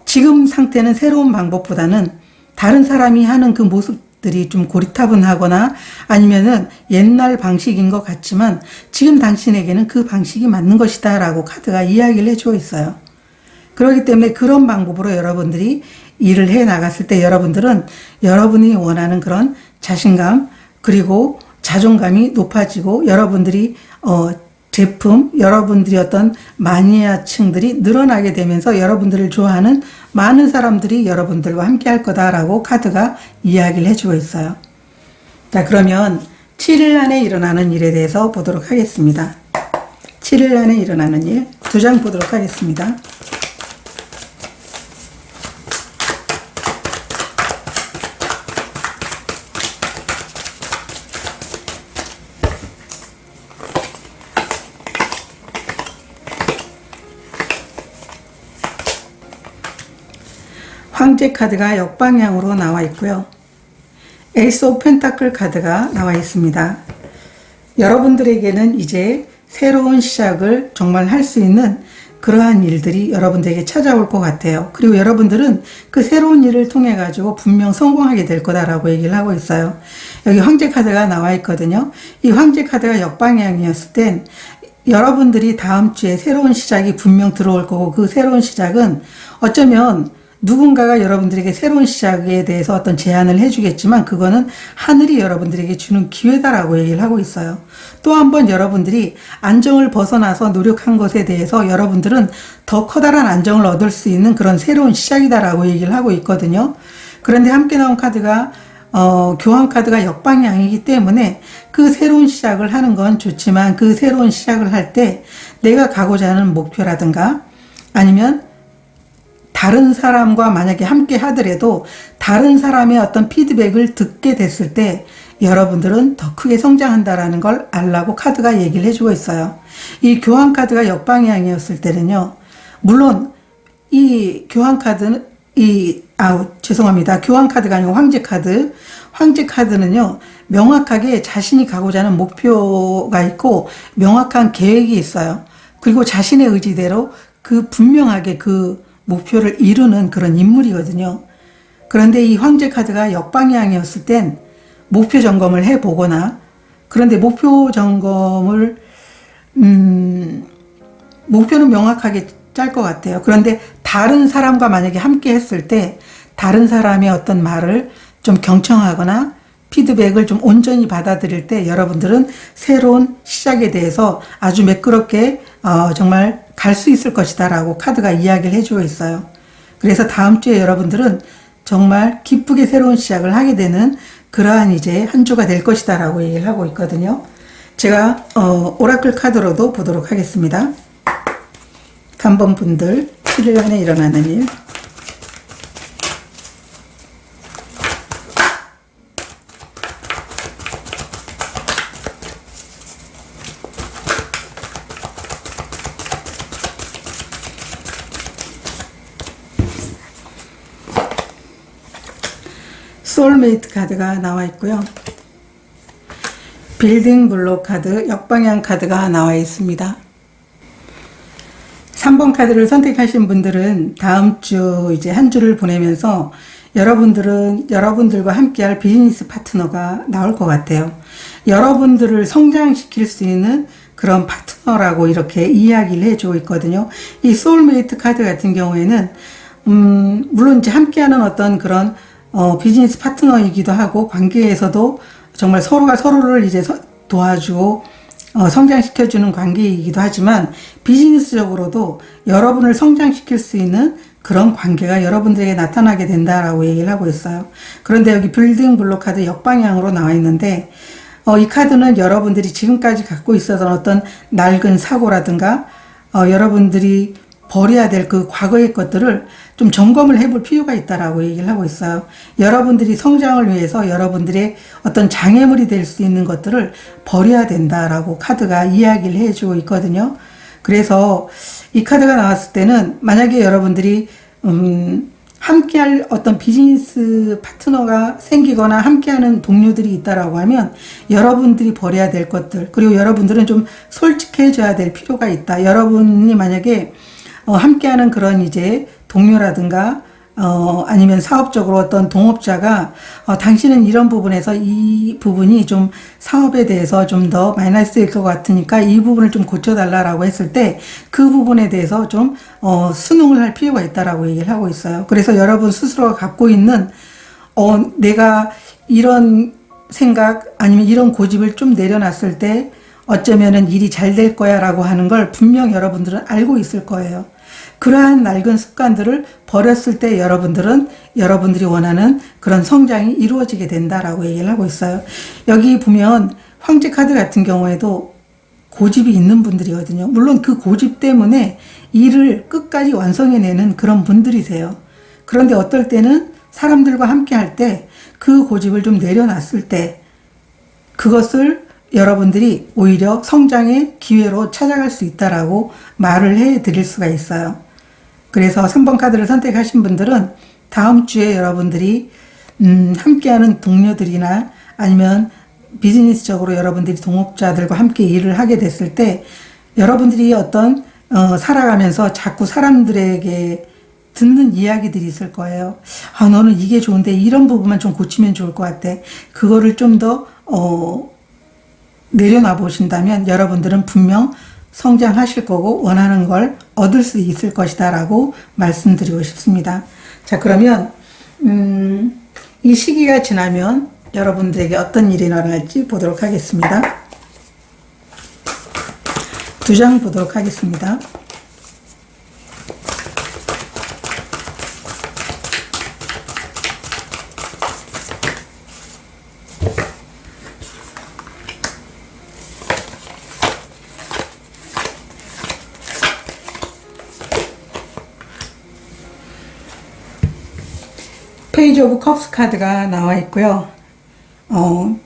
지금 상태는 새로운 방법보다는 다른 사람이 하는 그 모습들이 좀 고리타분하거나 아니면은 옛날 방식인 것 같지만 지금 당신에게는 그 방식이 맞는 것이다 라고 카드가 이야기를 해주고 있어요. 그렇기 때문에 그런 방법으로 여러분들이 일을 해 나갔을 때 여러분들은 여러분이 원하는 그런 자신감 그리고 자존감이 높아지고 여러분들이 제품, 여러분들이 어떤 마니아층들이 늘어나게 되면서 여러분들을 좋아하는 많은 사람들이 여러분들과 함께 할 거다라고 카드가 이야기를 해주고 있어요. 자, 그러면 7일 안에 일어나는 일에 대해서 보도록 하겠습니다. 7일 안에 일어나는 일, 2장 보도록 하겠습니다. 황제 카드가 역방향으로 나와 있고요. 에이스 오브 펜타클 카드가 나와 있습니다. 여러분들에게는 이제 새로운 시작을 정말 할 수 있는 그러한 일들이 여러분들에게 찾아올 것 같아요. 그리고 여러분들은 그 새로운 일을 통해 가지고 분명 성공하게 될 거다라고 얘기를 하고 있어요. 여기 황제 카드가 나와 있거든요. 이 황제 카드가 역방향이었을 땐 여러분들이 다음 주에 새로운 시작이 분명 들어올 거고 그 새로운 시작은 어쩌면 누군가가 여러분들에게 새로운 시작에 대해서 어떤 제안을 해주겠지만 그거는 하늘이 여러분들에게 주는 기회다라고 얘기를 하고 있어요. 또 한 번 여러분들이 안정을 벗어나서 노력한 것에 대해서 여러분들은 더 커다란 안정을 얻을 수 있는 그런 새로운 시작이다라고 얘기를 하고 있거든요. 그런데 함께 나온 카드가 교환 카드가 역방향이기 때문에 그 새로운 시작을 하는 건 좋지만 그 새로운 시작을 할 때 내가 가고자 하는 목표라든가 아니면 다른 사람과 만약에 함께 하더라도 다른 사람의 어떤 피드백을 듣게 됐을 때 여러분들은 더 크게 성장한다라는 걸 알라고 카드가 얘기를 해주고 있어요. 이 교환 카드가 역방향이었을 때는요. 물론 이 교환 카드는 죄송합니다. 교환 카드가 아니고 황제 카드. 황제 카드는요. 명확하게 자신이 가고자 하는 목표가 있고 명확한 계획이 있어요. 그리고 자신의 의지대로 그 분명하게 그 목표를 이루는 그런 인물이거든요. 그런데 이 황제 카드가 역방향이었을 땐 목표 점검을 해보거나 그런데 목표 점검을 목표는 명확하게 짤 것 같아요. 그런데 다른 사람과 만약에 함께 했을 때 다른 사람의 어떤 말을 좀 경청하거나 피드백을 좀 온전히 받아들일 때 여러분들은 새로운 시작에 대해서 아주 매끄럽게 정말 갈 수 있을 것이다 라고 카드가 이야기를 해주고 있어요. 그래서 다음 주에 여러분들은 정말 기쁘게 새로운 시작을 하게 되는 그러한 이제 한 주가 될 것이다 라고 얘기를 하고 있거든요. 제가 오라클 카드로도 보도록 하겠습니다. 3번 분들 7일 안에 일어나는 일, 소울메이트 카드가 나와 있고요. 빌딩 블록 카드, 역방향 카드가 나와 있습니다. 3번 카드를 선택하신 분들은 다음 주 이제 한 주를 보내면서 여러분들과 함께할 비즈니스 파트너가 나올 것 같아요. 여러분들을 성장시킬 수 있는 그런 파트너라고 이렇게 이야기를 해주고 있거든요. 이 소울메이트 카드 같은 경우에는 물론 이제 함께하는 어떤 그런 비즈니스 파트너이기도 하고 관계에서도 정말 서로가 서로를 이제 도와주고 성장시켜주는 관계이기도 하지만 비즈니스적으로도 여러분을 성장시킬 수 있는 그런 관계가 여러분들에게 나타나게 된다라고 얘기를 하고 있어요. 그런데 여기 빌딩 블록 카드 역방향으로 나와 있는데 이 카드는 여러분들이 지금까지 갖고 있었던 어떤 낡은 사고라든가 여러분들이 버려야 될 그 과거의 것들을 좀 점검을 해볼 필요가 있다라고 얘기를 하고 있어요. 여러분들이 성장을 위해서 여러분들의 어떤 장애물이 될 수 있는 것들을 버려야 된다라고 카드가 이야기를 해주고 있거든요. 그래서 이 카드가 나왔을 때는 만약에 여러분들이 함께할 어떤 비즈니스 파트너가 생기거나 함께하는 동료들이 있다라고 하면 여러분들이 버려야 될 것들, 그리고 여러분들은 좀 솔직해져야 될 필요가 있다. 여러분이 만약에 함께하는 그런 이제 동료라든가 아니면 사업적으로 어떤 동업자가 당신은 이런 부분에서 이 부분이 좀 사업에 대해서 좀 더 마이너스일 것 같으니까 이 부분을 좀 고쳐달라고 했을 때 그 부분에 대해서 좀 순응을 할 필요가 있다라고 얘기를 하고 있어요. 그래서 여러분 스스로가 갖고 있는 내가 이런 생각 아니면 이런 고집을 좀 내려놨을 때 어쩌면은 일이 잘 될 거야 라고 하는 걸 분명 여러분들은 알고 있을 거예요. 그러한 낡은 습관들을 버렸을 때 여러분들이 원하는 그런 성장이 이루어지게 된다라고 얘기를 하고 있어요. 여기 보면 황제 카드 같은 경우에도 고집이 있는 분들이거든요. 물론 그 고집 때문에 일을 끝까지 완성해내는 그런 분들이세요. 그런데 어떨 때는 사람들과 함께 할 때 그 고집을 좀 내려놨을 때 그것을 여러분들이 오히려 성장의 기회로 찾아갈 수 있다라고 말을 해 드릴 수가 있어요. 그래서 3번 카드를 선택하신 분들은 다음 주에 여러분들이 함께하는 동료들이나 아니면 비즈니스적으로 여러분들이 동업자들과 함께 일을 하게 됐을 때 여러분들이 어떤 살아가면서 자꾸 사람들에게 듣는 이야기들이 있을 거예요. 아, 너는 이게 좋은데 이런 부분만 좀 고치면 좋을 것 같아. 그거를 좀 더 내려놔 보신다면 여러분들은 분명 성장하실 거고 원하는 걸 얻을 수 있을 것이다 라고 말씀드리고 싶습니다. 자, 그러면 이 시기가 지나면 여러분들에게 어떤 일이 일어날지 보도록 하겠습니다. 2장 보도록 하겠습니다. 페이지 오브 컵스 카드가 나와 있고요.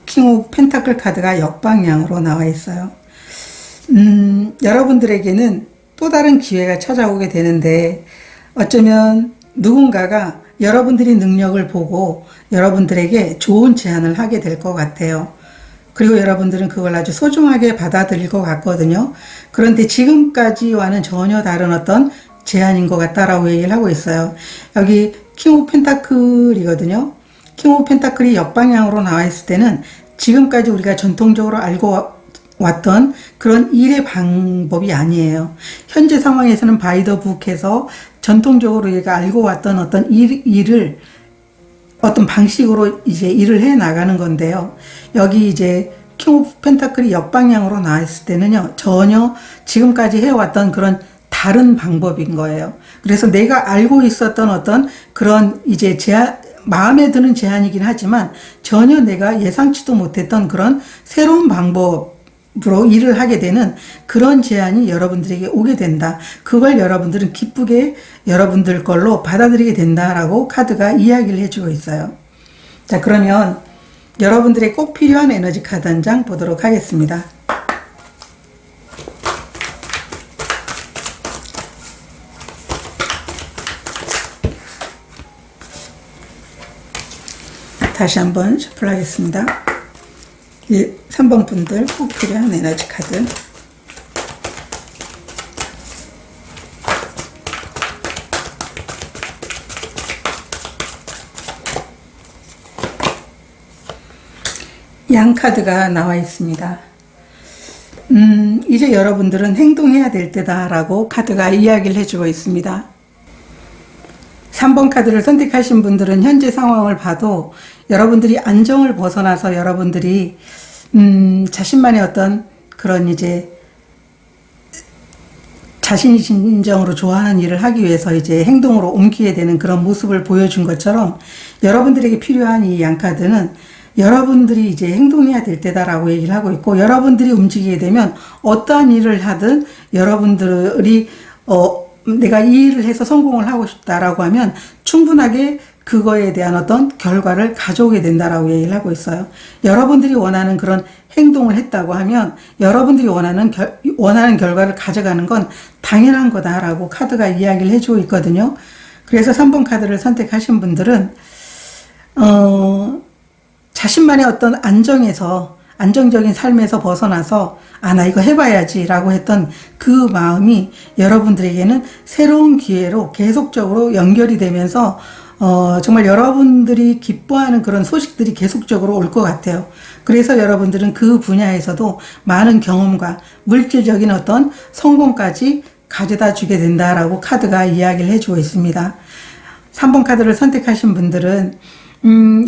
킹 오브 펜타클 카드가 역방향으로 나와 있어요. 여러분들에게는 또 다른 기회가 찾아오게 되는데 어쩌면 누군가가 여러분들의 능력을 보고 여러분들에게 좋은 제안을 하게 될 것 같아요. 그리고 여러분들은 그걸 아주 소중하게 받아들일 것 같거든요. 그런데 지금까지와는 전혀 다른 어떤 제안인 것 같다라고 얘기를 하고 있어요. 여기 킹 오브 펜타클이거든요. 킹 오브 펜타클이 역방향으로 나와 있을 때는 지금까지 우리가 전통적으로 알고 왔던 그런 일의 방법이 아니에요. 현재 상황에서는 바이 더 북에서 전통적으로 우리가 알고 왔던 어떤 일을 어떤 방식으로 이제 일을 해 나가는 건데요. 여기 이제 킹 오브 펜타클이 역방향으로 나와 있을 때는요, 전혀 지금까지 해왔던 그런 다른 방법인 거예요. 그래서 내가 알고 있었던 어떤 그런 이제 마음에 드는 제안이긴 하지만 전혀 내가 예상치도 못했던 그런 새로운 방법으로 일을 하게 되는 그런 제안이 여러분들에게 오게 된다. 그걸 여러분들은 기쁘게 여러분들 걸로 받아들이게 된다라고 카드가 이야기를 해주고 있어요. 자, 그러면 여러분들의 꼭 필요한 에너지 카드 한 장 보도록 하겠습니다. 다시 한번 셔플하겠습니다. 3번 분들 꼭 필요한 에너지 카드. 양 카드가 나와 있습니다. 이제 여러분들은 행동해야 될 때다라고 카드가 이야기를 해주고 있습니다. 3번 카드를 선택하신 분들은 현재 상황을 봐도 여러분들이 안정을 벗어나서 여러분들이 자신만의 어떤 그런 이제 자신이 진정으로 좋아하는 일을 하기 위해서 이제 행동으로 옮기게 되는 그런 모습을 보여준 것처럼 여러분들에게 필요한 이 양카드는 여러분들이 이제 행동해야 될 때다라고 얘기를 하고 있고, 여러분들이 움직이게 되면 어떠한 일을 하든 여러분들이 내가 이 일을 해서 성공을 하고 싶다라고 하면 충분하게 그거에 대한 어떤 결과를 가져오게 된다라고 얘기를 하고 있어요. 여러분들이 원하는 그런 행동을 했다고 하면 여러분들이 원하는 결과를 가져가는 건 당연한 거다라고 카드가 이야기를 해주고 있거든요. 그래서 3번 카드를 선택하신 분들은 자신만의 어떤 안정적인 삶에서 벗어나서 나 이거 해봐야지 라고 했던 그 마음이 여러분들에게는 새로운 기회로 계속적으로 연결이 되면서 정말 여러분들이 기뻐하는 그런 소식들이 계속적으로 올 것 같아요. 그래서 여러분들은 그 분야에서도 많은 경험과 물질적인 어떤 성공까지 가져다 주게 된다라고 카드가 이야기를 해주고 있습니다. 3번 카드를 선택하신 분들은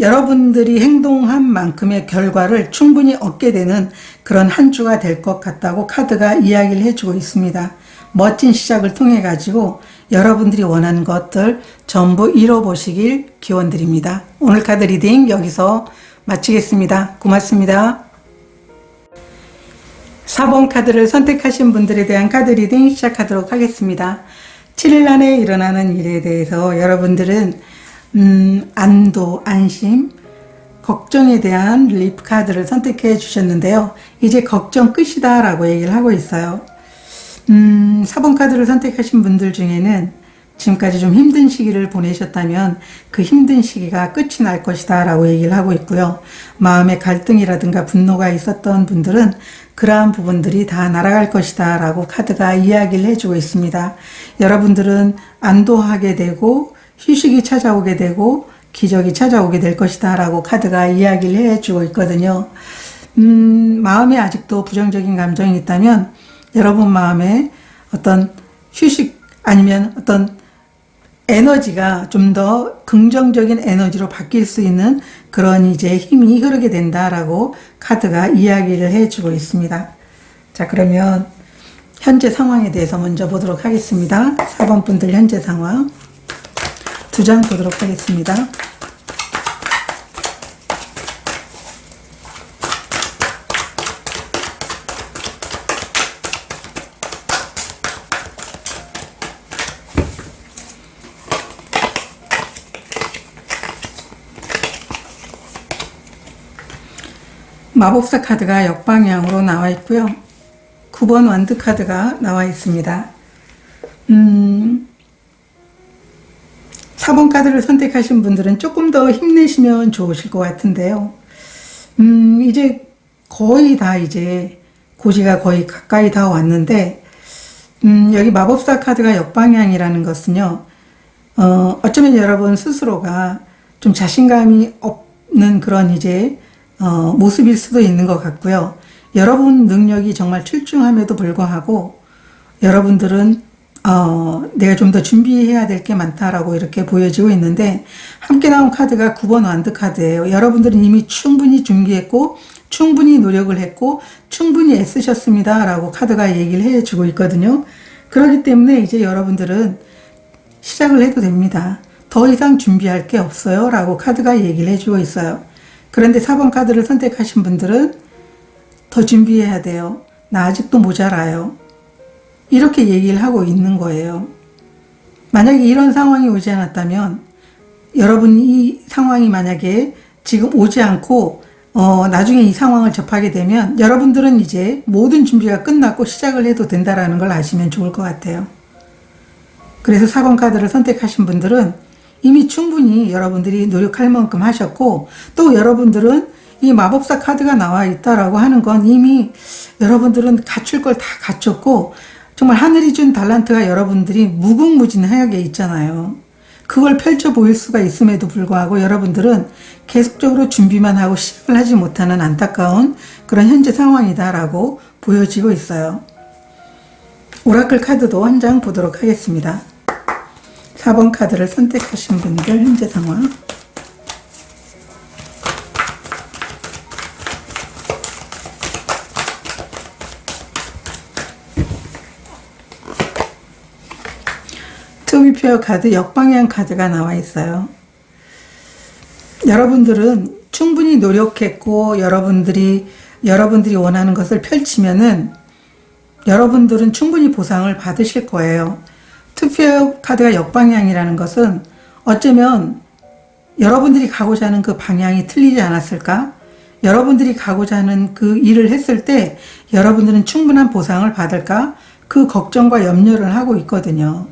여러분들이 행동한 만큼의 결과를 충분히 얻게 되는 그런 한 주가 될 것 같다고 카드가 이야기를 해주고 있습니다. 멋진 시작을 통해 가지고 여러분들이 원하는 것들 전부 이뤄보시길 기원드립니다. 오늘 카드 리딩 여기서 마치겠습니다. 고맙습니다. 4번 카드를 선택하신 분들에 대한 카드 리딩 시작하도록 하겠습니다. 7일 안에 일어나는 일에 대해서 여러분들은 안도, 안심, 걱정에 대한 릴리프 카드를 선택해 주셨는데요. 이제 걱정 끝이다 라고 얘기를 하고 있어요. 4번 카드를 선택하신 분들 중에는 지금까지 좀 힘든 시기를 보내셨다면 그 힘든 시기가 끝이 날 것이다 라고 얘기를 하고 있고요. 마음의 갈등이라든가 분노가 있었던 분들은 그러한 부분들이 다 날아갈 것이다 라고 카드가 이야기를 해주고 있습니다. 여러분들은 안도하게 되고 휴식이 찾아오게 되고 기적이 찾아오게 될 것이다 라고 카드가 이야기를 해주고 있거든요. 마음에 아직도 부정적인 감정이 있다면 여러분 마음에 어떤 휴식 아니면 어떤 에너지가 좀 더 긍정적인 에너지로 바뀔 수 있는 그런 이제 힘이 흐르게 된다라고 카드가 이야기를 해주고 있습니다. 자, 그러면 현재 상황에 대해서 먼저 보도록 하겠습니다. 4번 분들 현재 상황 두 장 보도록 하겠습니다. 마법사 카드가 역방향으로 나와 있고요. 9번 완드 카드가 나와 있습니다. 4번 카드를 선택하신 분들은 조금 더 힘내시면 좋으실 것 같은데요. 이제 거의 다 이제 고지가 거의 가까이 다 왔는데, 여기 마법사 카드가 역방향이라는 것은요, 어쩌면 여러분 스스로가 좀 자신감이 없는 그런 이제 모습일 수도 있는 것 같고요. 여러분 능력이 정말 출중함에도 불구하고 여러분들은 내가 좀 더 준비해야 될 게 많다라고 이렇게 보여지고 있는데, 함께 나온 카드가 9번 완드 카드예요. 여러분들은 이미 충분히 준비했고 충분히 노력을 했고 충분히 애쓰셨습니다 라고 카드가 얘기를 해주고 있거든요. 그렇기 때문에 이제 여러분들은 시작을 해도 됩니다. 더 이상 준비할 게 없어요 라고 카드가 얘기를 해주고 있어요. 그런데 4번 카드를 선택하신 분들은 더 준비해야 돼요. 나 아직도 모자라요. 이렇게 얘기를 하고 있는 거예요. 만약에 이런 상황이 오지 않았다면, 여러분 이 상황이 만약에 지금 오지 않고 나중에 이 상황을 접하게 되면 여러분들은 이제 모든 준비가 끝났고 시작을 해도 된다라는 걸 아시면 좋을 것 같아요. 그래서 4번 카드를 선택하신 분들은 이미 충분히 여러분들이 노력할 만큼 하셨고, 또 여러분들은 이 마법사 카드가 나와 있다라고 하는 건 이미 여러분들은 갖출 걸 다 갖췄고, 정말 하늘이 준 달란트가 여러분들이 무궁무진하게 있잖아요. 그걸 펼쳐 보일 수가 있음에도 불구하고 여러분들은 계속적으로 준비만 하고 시작을 하지 못하는 안타까운 그런 현재 상황이다라고 보여지고 있어요. 오라클 카드도 한 장 보도록 하겠습니다. 4번 카드를 선택하신 분들 현재 상황. 투비페어 카드 역방향 카드가 나와 있어요. 여러분들은 충분히 노력했고 여러분들이 원하는 것을 펼치면은 여러분들은 충분히 보상을 받으실 거예요. 투표 카드가 역방향이라는 것은 어쩌면 여러분들이 가고자 하는 그 방향이 틀리지 않았을까? 여러분들이 가고자 하는 그 일을 했을 때 여러분들은 충분한 보상을 받을까? 그 걱정과 염려를 하고 있거든요.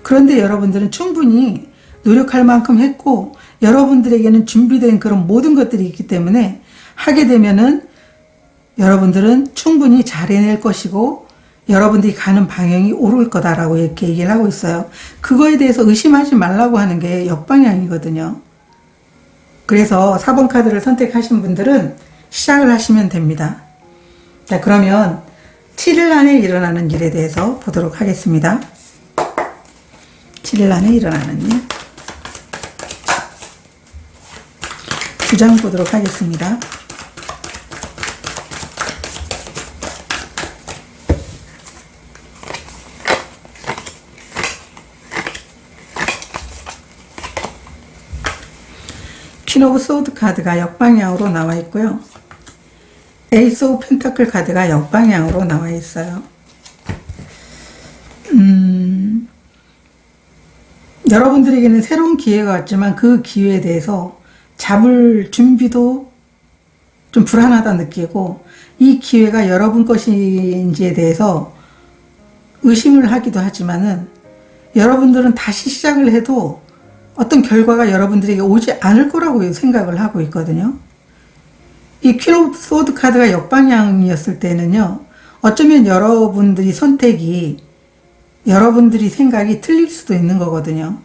그런데 여러분들은 충분히 노력할 만큼 했고 여러분들에게는 준비된 그런 모든 것들이 있기 때문에 하게 되면은 여러분들은 충분히 잘 해낼 것이고 여러분들이 가는 방향이 옳을 거다라고 이렇게 얘기를 하고 있어요. 그거에 대해서 의심하지 말라고 하는 게 역방향이거든요. 그래서 4번 카드를 선택하신 분들은 시작을 하시면 됩니다. 자, 그러면 7일 안에 일어나는 일에 대해서 보도록 하겠습니다. 7일 안에 일어나는 일. 두 장 보도록 하겠습니다. 퀸 오브 소드 카드가 역방향으로 나와 있고요. 에이스 오브 펜터클 카드가 역방향으로 나와 있어요. 여러분들에게는 새로운 기회가 왔지만 그 기회에 대해서 잡을 준비도 좀 불안하다 느끼고 이 기회가 여러분 것인지에 대해서 의심을 하기도 하지만은 여러분들은 다시 시작을 해도 어떤 결과가 여러분들에게 오지 않을 거라고 생각을 하고 있거든요. 이 퀸 오브 소드 카드가 역방향이었을 때는요, 어쩌면 여러분들이 선택이, 여러분들이 생각이 틀릴 수도 있는 거거든요.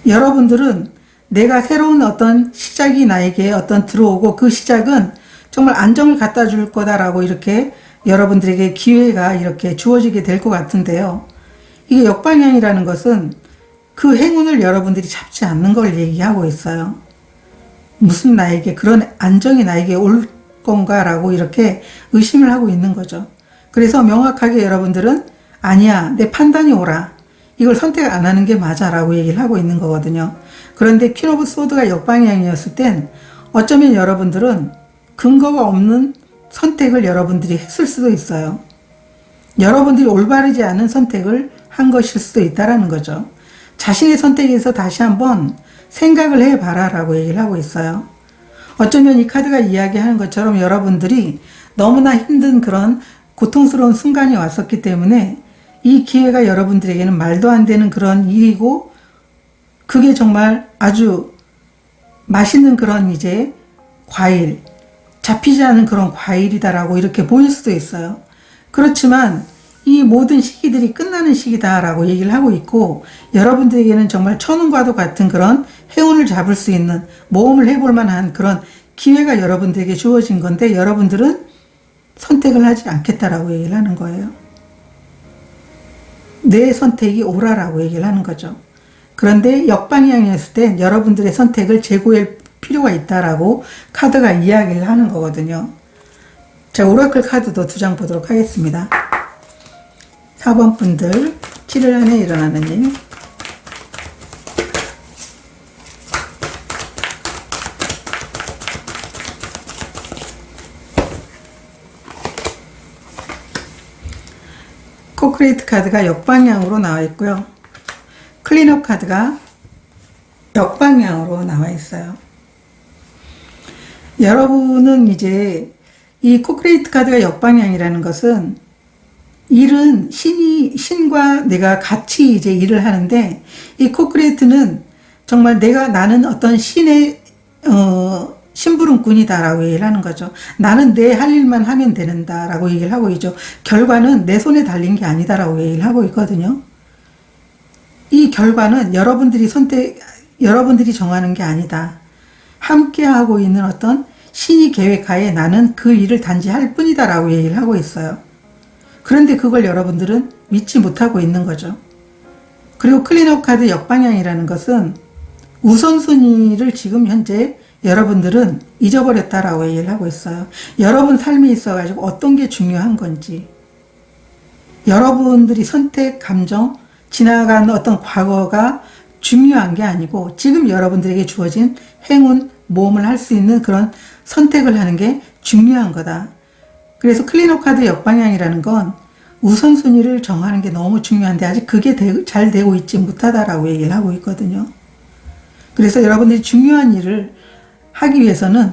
여러분들은 내가 새로운 어떤 시작이 나에게 어떤 들어오고 그 시작은 정말 안정을 갖다 줄 거다라고 이렇게 여러분들에게 기회가 이렇게 주어지게 될 것 같은데요. 이게 역방향이라는 것은 그 행운을 여러분들이 잡지 않는 걸 얘기하고 있어요. 무슨 나에게 그런 안정이 나에게 올 건가라고 이렇게 의심을 하고 있는 거죠. 그래서 명확하게 여러분들은 아니야, 내 판단이 옳아. 이걸 선택 안 하는 게 맞아 라고 얘기를 하고 있는 거거든요. 그런데 퀸 오브 소드가 역방향이었을 땐 어쩌면 여러분들은 근거가 없는 선택을 여러분들이 했을 수도 있어요. 여러분들이 올바르지 않은 선택을 한 것일 수도 있다라는 거죠. 자신의 선택에서 다시 한번 생각을 해봐라 라고 얘기를 하고 있어요. 어쩌면 이 카드가 이야기하는 것처럼 여러분들이 너무나 힘든 그런 고통스러운 순간이 왔었기 때문에 이 기회가 여러분들에게는 말도 안 되는 그런 일이고 그게 정말 아주 맛있는 그런 이제 과일, 잡히지 않은 그런 과일이다라고 이렇게 보일 수도 있어요. 그렇지만 이 모든 시기들이 끝나는 시기다라고 얘기를 하고 있고 여러분들에게는 정말 천운과도 같은 그런 행운을 잡을 수 있는 모험을 해볼 만한 그런 기회가 여러분들에게 주어진 건데 여러분들은 선택을 하지 않겠다라고 얘기를 하는 거예요. 내 선택이 옳아라고 얘기를 하는 거죠. 그런데 역방향이었을 때 여러분들의 선택을 재고할 필요가 있다라고 카드가 이야기를 하는 거거든요. 자, 오라클 카드도 두 장 보도록 하겠습니다. 4번 분들 7일 안에 일어나는 일. 코크레이트 카드가 역방향으로 나와 있고요. 클린업 카드가 역방향으로 나와 있어요. 여러분은 이제 이 코크레이트 카드가 역방향이라는 것은 일은 신과 내가 같이 이제 일을 하는데 이 코크레이트는 정말 나는 어떤 신의 심부름꾼이다라고 얘기를 하는 거죠. 나는 내 할 일만 하면 되는다라고 얘기를 하고 있죠. 결과는 내 손에 달린 게 아니다라고 얘기를 하고 있거든요. 이 결과는 여러분들이 정하는 게 아니다. 함께 하고 있는 어떤 신이 계획하에 나는 그 일을 단지 할 뿐이다라고 얘기를 하고 있어요. 그런데 그걸 여러분들은 믿지 못하고 있는 거죠. 그리고 클린업 카드 역방향이라는 것은 우선순위를 지금 현재 여러분들은 잊어버렸다라고 얘기를 하고 있어요. 여러분 삶에 있어가지고 어떤 게 중요한 건지, 여러분들이 선택, 감정, 지나간 어떤 과거가 중요한 게 아니고 지금 여러분들에게 주어진 행운, 모험을 할 수 있는 그런 선택을 하는 게 중요한 거다. 그래서 클린업 카드 역방향이라는 건 우선순위를 정하는 게 너무 중요한데 아직 그게 잘 되고 있지 못하다라고 얘기를 하고 있거든요. 그래서 여러분들이 중요한 일을 하기 위해서는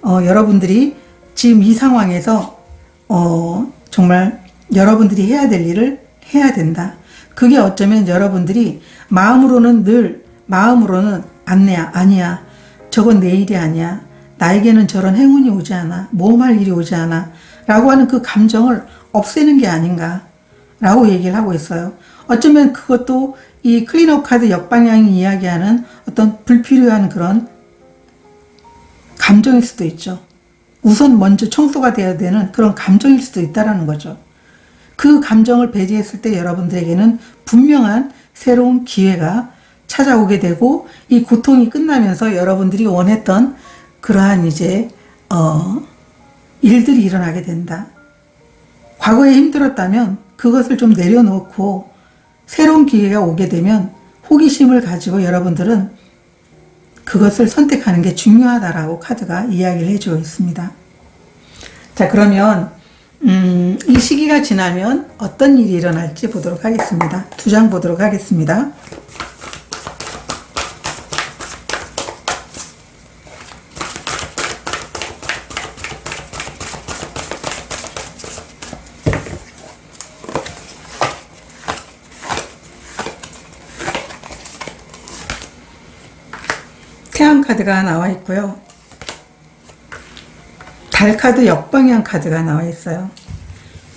여러분들이 지금 이 상황에서 정말 여러분들이 해야 될 일을 해야 된다. 그게 어쩌면 여러분들이 마음으로는 아니야. 저건 내 일이 아니야. 나에게는 저런 행운이 오지 않아. 모험할 일이 오지 않아. 라고 하는 그 감정을 없애는 게 아닌가 라고 얘기를 하고 있어요. 어쩌면 그것도 이 클린업 카드 역방향이 이야기하는 어떤 불필요한 그런 감정일 수도 있죠. 우선 먼저 청소가 되어야 되는 그런 감정일 수도 있다라는 거죠. 그 감정을 배제했을 때 여러분들에게는 분명한 새로운 기회가 찾아오게 되고 이 고통이 끝나면서 여러분들이 원했던 그러한 이제 일들이 일어나게 된다. 과거에 힘들었다면 그것을 좀 내려놓고 새로운 기회가 오게 되면 호기심을 가지고 여러분들은 그것을 선택하는 게 중요하다라고 카드가 이야기를 해주고 있습니다. 자, 그러면 이 시기가 지나면 어떤 일이 일어날지 보도록 하겠습니다. 두 장 보도록 하겠습니다. 태양 카드가 나와 있고요. 달 카드 역방향 카드가 나와 있어요.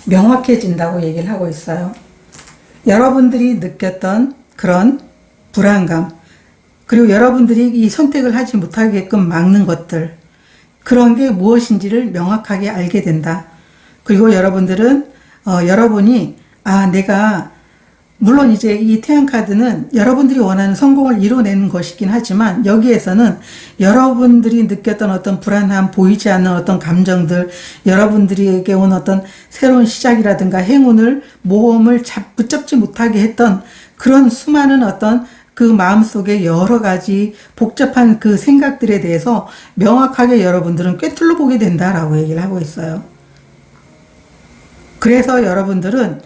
명확해진다고 얘기를 하고 있어요. 여러분들이 느꼈던 그런 불안감, 그리고 여러분들이 이 선택을 하지 못하게끔 막는 것들, 그런 게 무엇인지를 명확하게 알게 된다. 그리고 여러분들은 여러분이 내가 물론 이제 이 태양 카드는 여러분들이 원하는 성공을 이뤄내는 것이긴 하지만 여기에서는 여러분들이 느꼈던 어떤 불안함, 보이지 않는 어떤 감정들, 여러분들에게 온 어떤 새로운 시작이라든가 행운을, 모험을 붙잡지 못하게 했던 그런 수많은 어떤 그 마음속에 여러 가지 복잡한 그 생각들에 대해서 명확하게 여러분들은 꿰뚫어 보게 된다라고 얘기를 하고 있어요. 그래서 여러분들은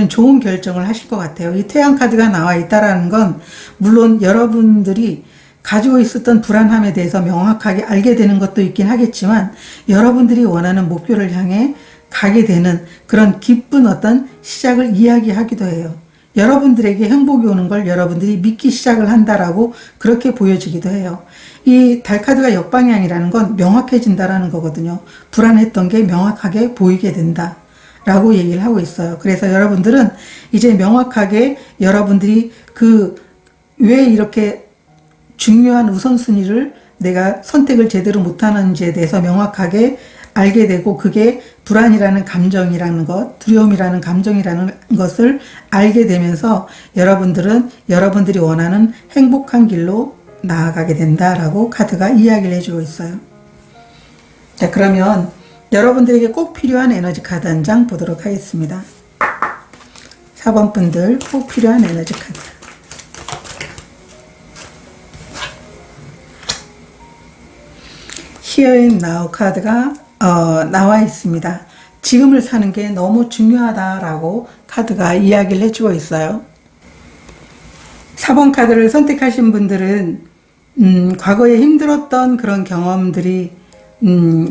좋은 결정을 하실 것 같아요. 이 태양 카드가 나와 있다라는 건 물론 여러분들이 가지고 있었던 불안함에 대해서 명확하게 알게 되는 것도 있긴 하겠지만 여러분들이 원하는 목표를 향해 가게 되는 그런 기쁜 어떤 시작을 이야기하기도 해요. 여러분들에게 행복이 오는 걸 여러분들이 믿기 시작을 한다라고 그렇게 보여지기도 해요. 이 달 카드가 역방향이라는 건 명확해진다라는 거거든요. 불안했던 게 명확하게 보이게 된다. 라고 얘기를 하고 있어요. 그래서 여러분들은 이제 명확하게 여러분들이 왜 이렇게 중요한 우선순위를 내가 선택을 제대로 못하는지에 대해서 명확하게 알게 되고 그게 불안이라는 감정이라는 것, 두려움이라는 감정이라는 것을 알게 되면서 여러분들은 여러분들이 원하는 행복한 길로 나아가게 된다라고 카드가 이야기를 해주고 있어요. 자, 그러면 여러분들에게 꼭 필요한 에너지 카드 한 장 보도록 하겠습니다. 4번 분들 꼭 필요한 에너지 카드. Here and Now 카드가 나와 있습니다. 지금을 사는 게 너무 중요하다라고 카드가 이야기를 해주고 있어요. 4번 카드를 선택하신 분들은 과거에 힘들었던 그런 경험들이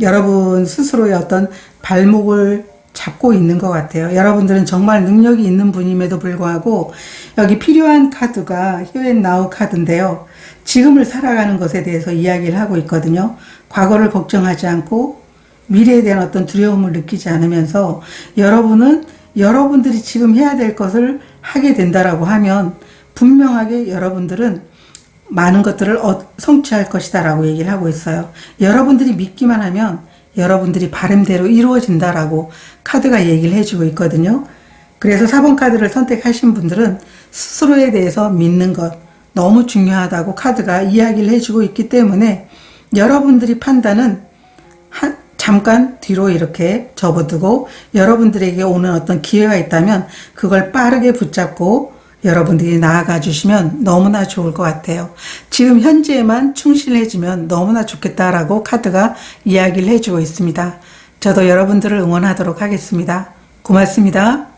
여러분 스스로의 어떤 발목을 잡고 있는 것 같아요. 여러분들은 정말 능력이 있는 분임에도 불구하고 여기 필요한 카드가 Here and Now 카드인데요. 지금을 살아가는 것에 대해서 이야기를 하고 있거든요. 과거를 걱정하지 않고 미래에 대한 어떤 두려움을 느끼지 않으면서 여러분은 여러분들이 지금 해야 될 것을 하게 된다라고 하면 분명하게 여러분들은 많은 것들을 성취할 것이다 라고 얘기를 하고 있어요. 여러분들이 믿기만 하면 여러분들이 바람대로 이루어진다라고 카드가 얘기를 해주고 있거든요. 그래서 4번 카드를 선택하신 분들은 스스로에 대해서 믿는 것 너무 중요하다고 카드가 이야기를 해주고 있기 때문에 여러분들이 판단은 잠깐 뒤로 이렇게 접어두고 여러분들에게 오는 어떤 기회가 있다면 그걸 빠르게 붙잡고 여러분들이 나아가 주시면 너무나 좋을 것 같아요. 지금 현재에만 충실해지면 너무나 좋겠다라고 카드가 이야기를 해주고 있습니다. 저도 여러분들을 응원하도록 하겠습니다. 고맙습니다.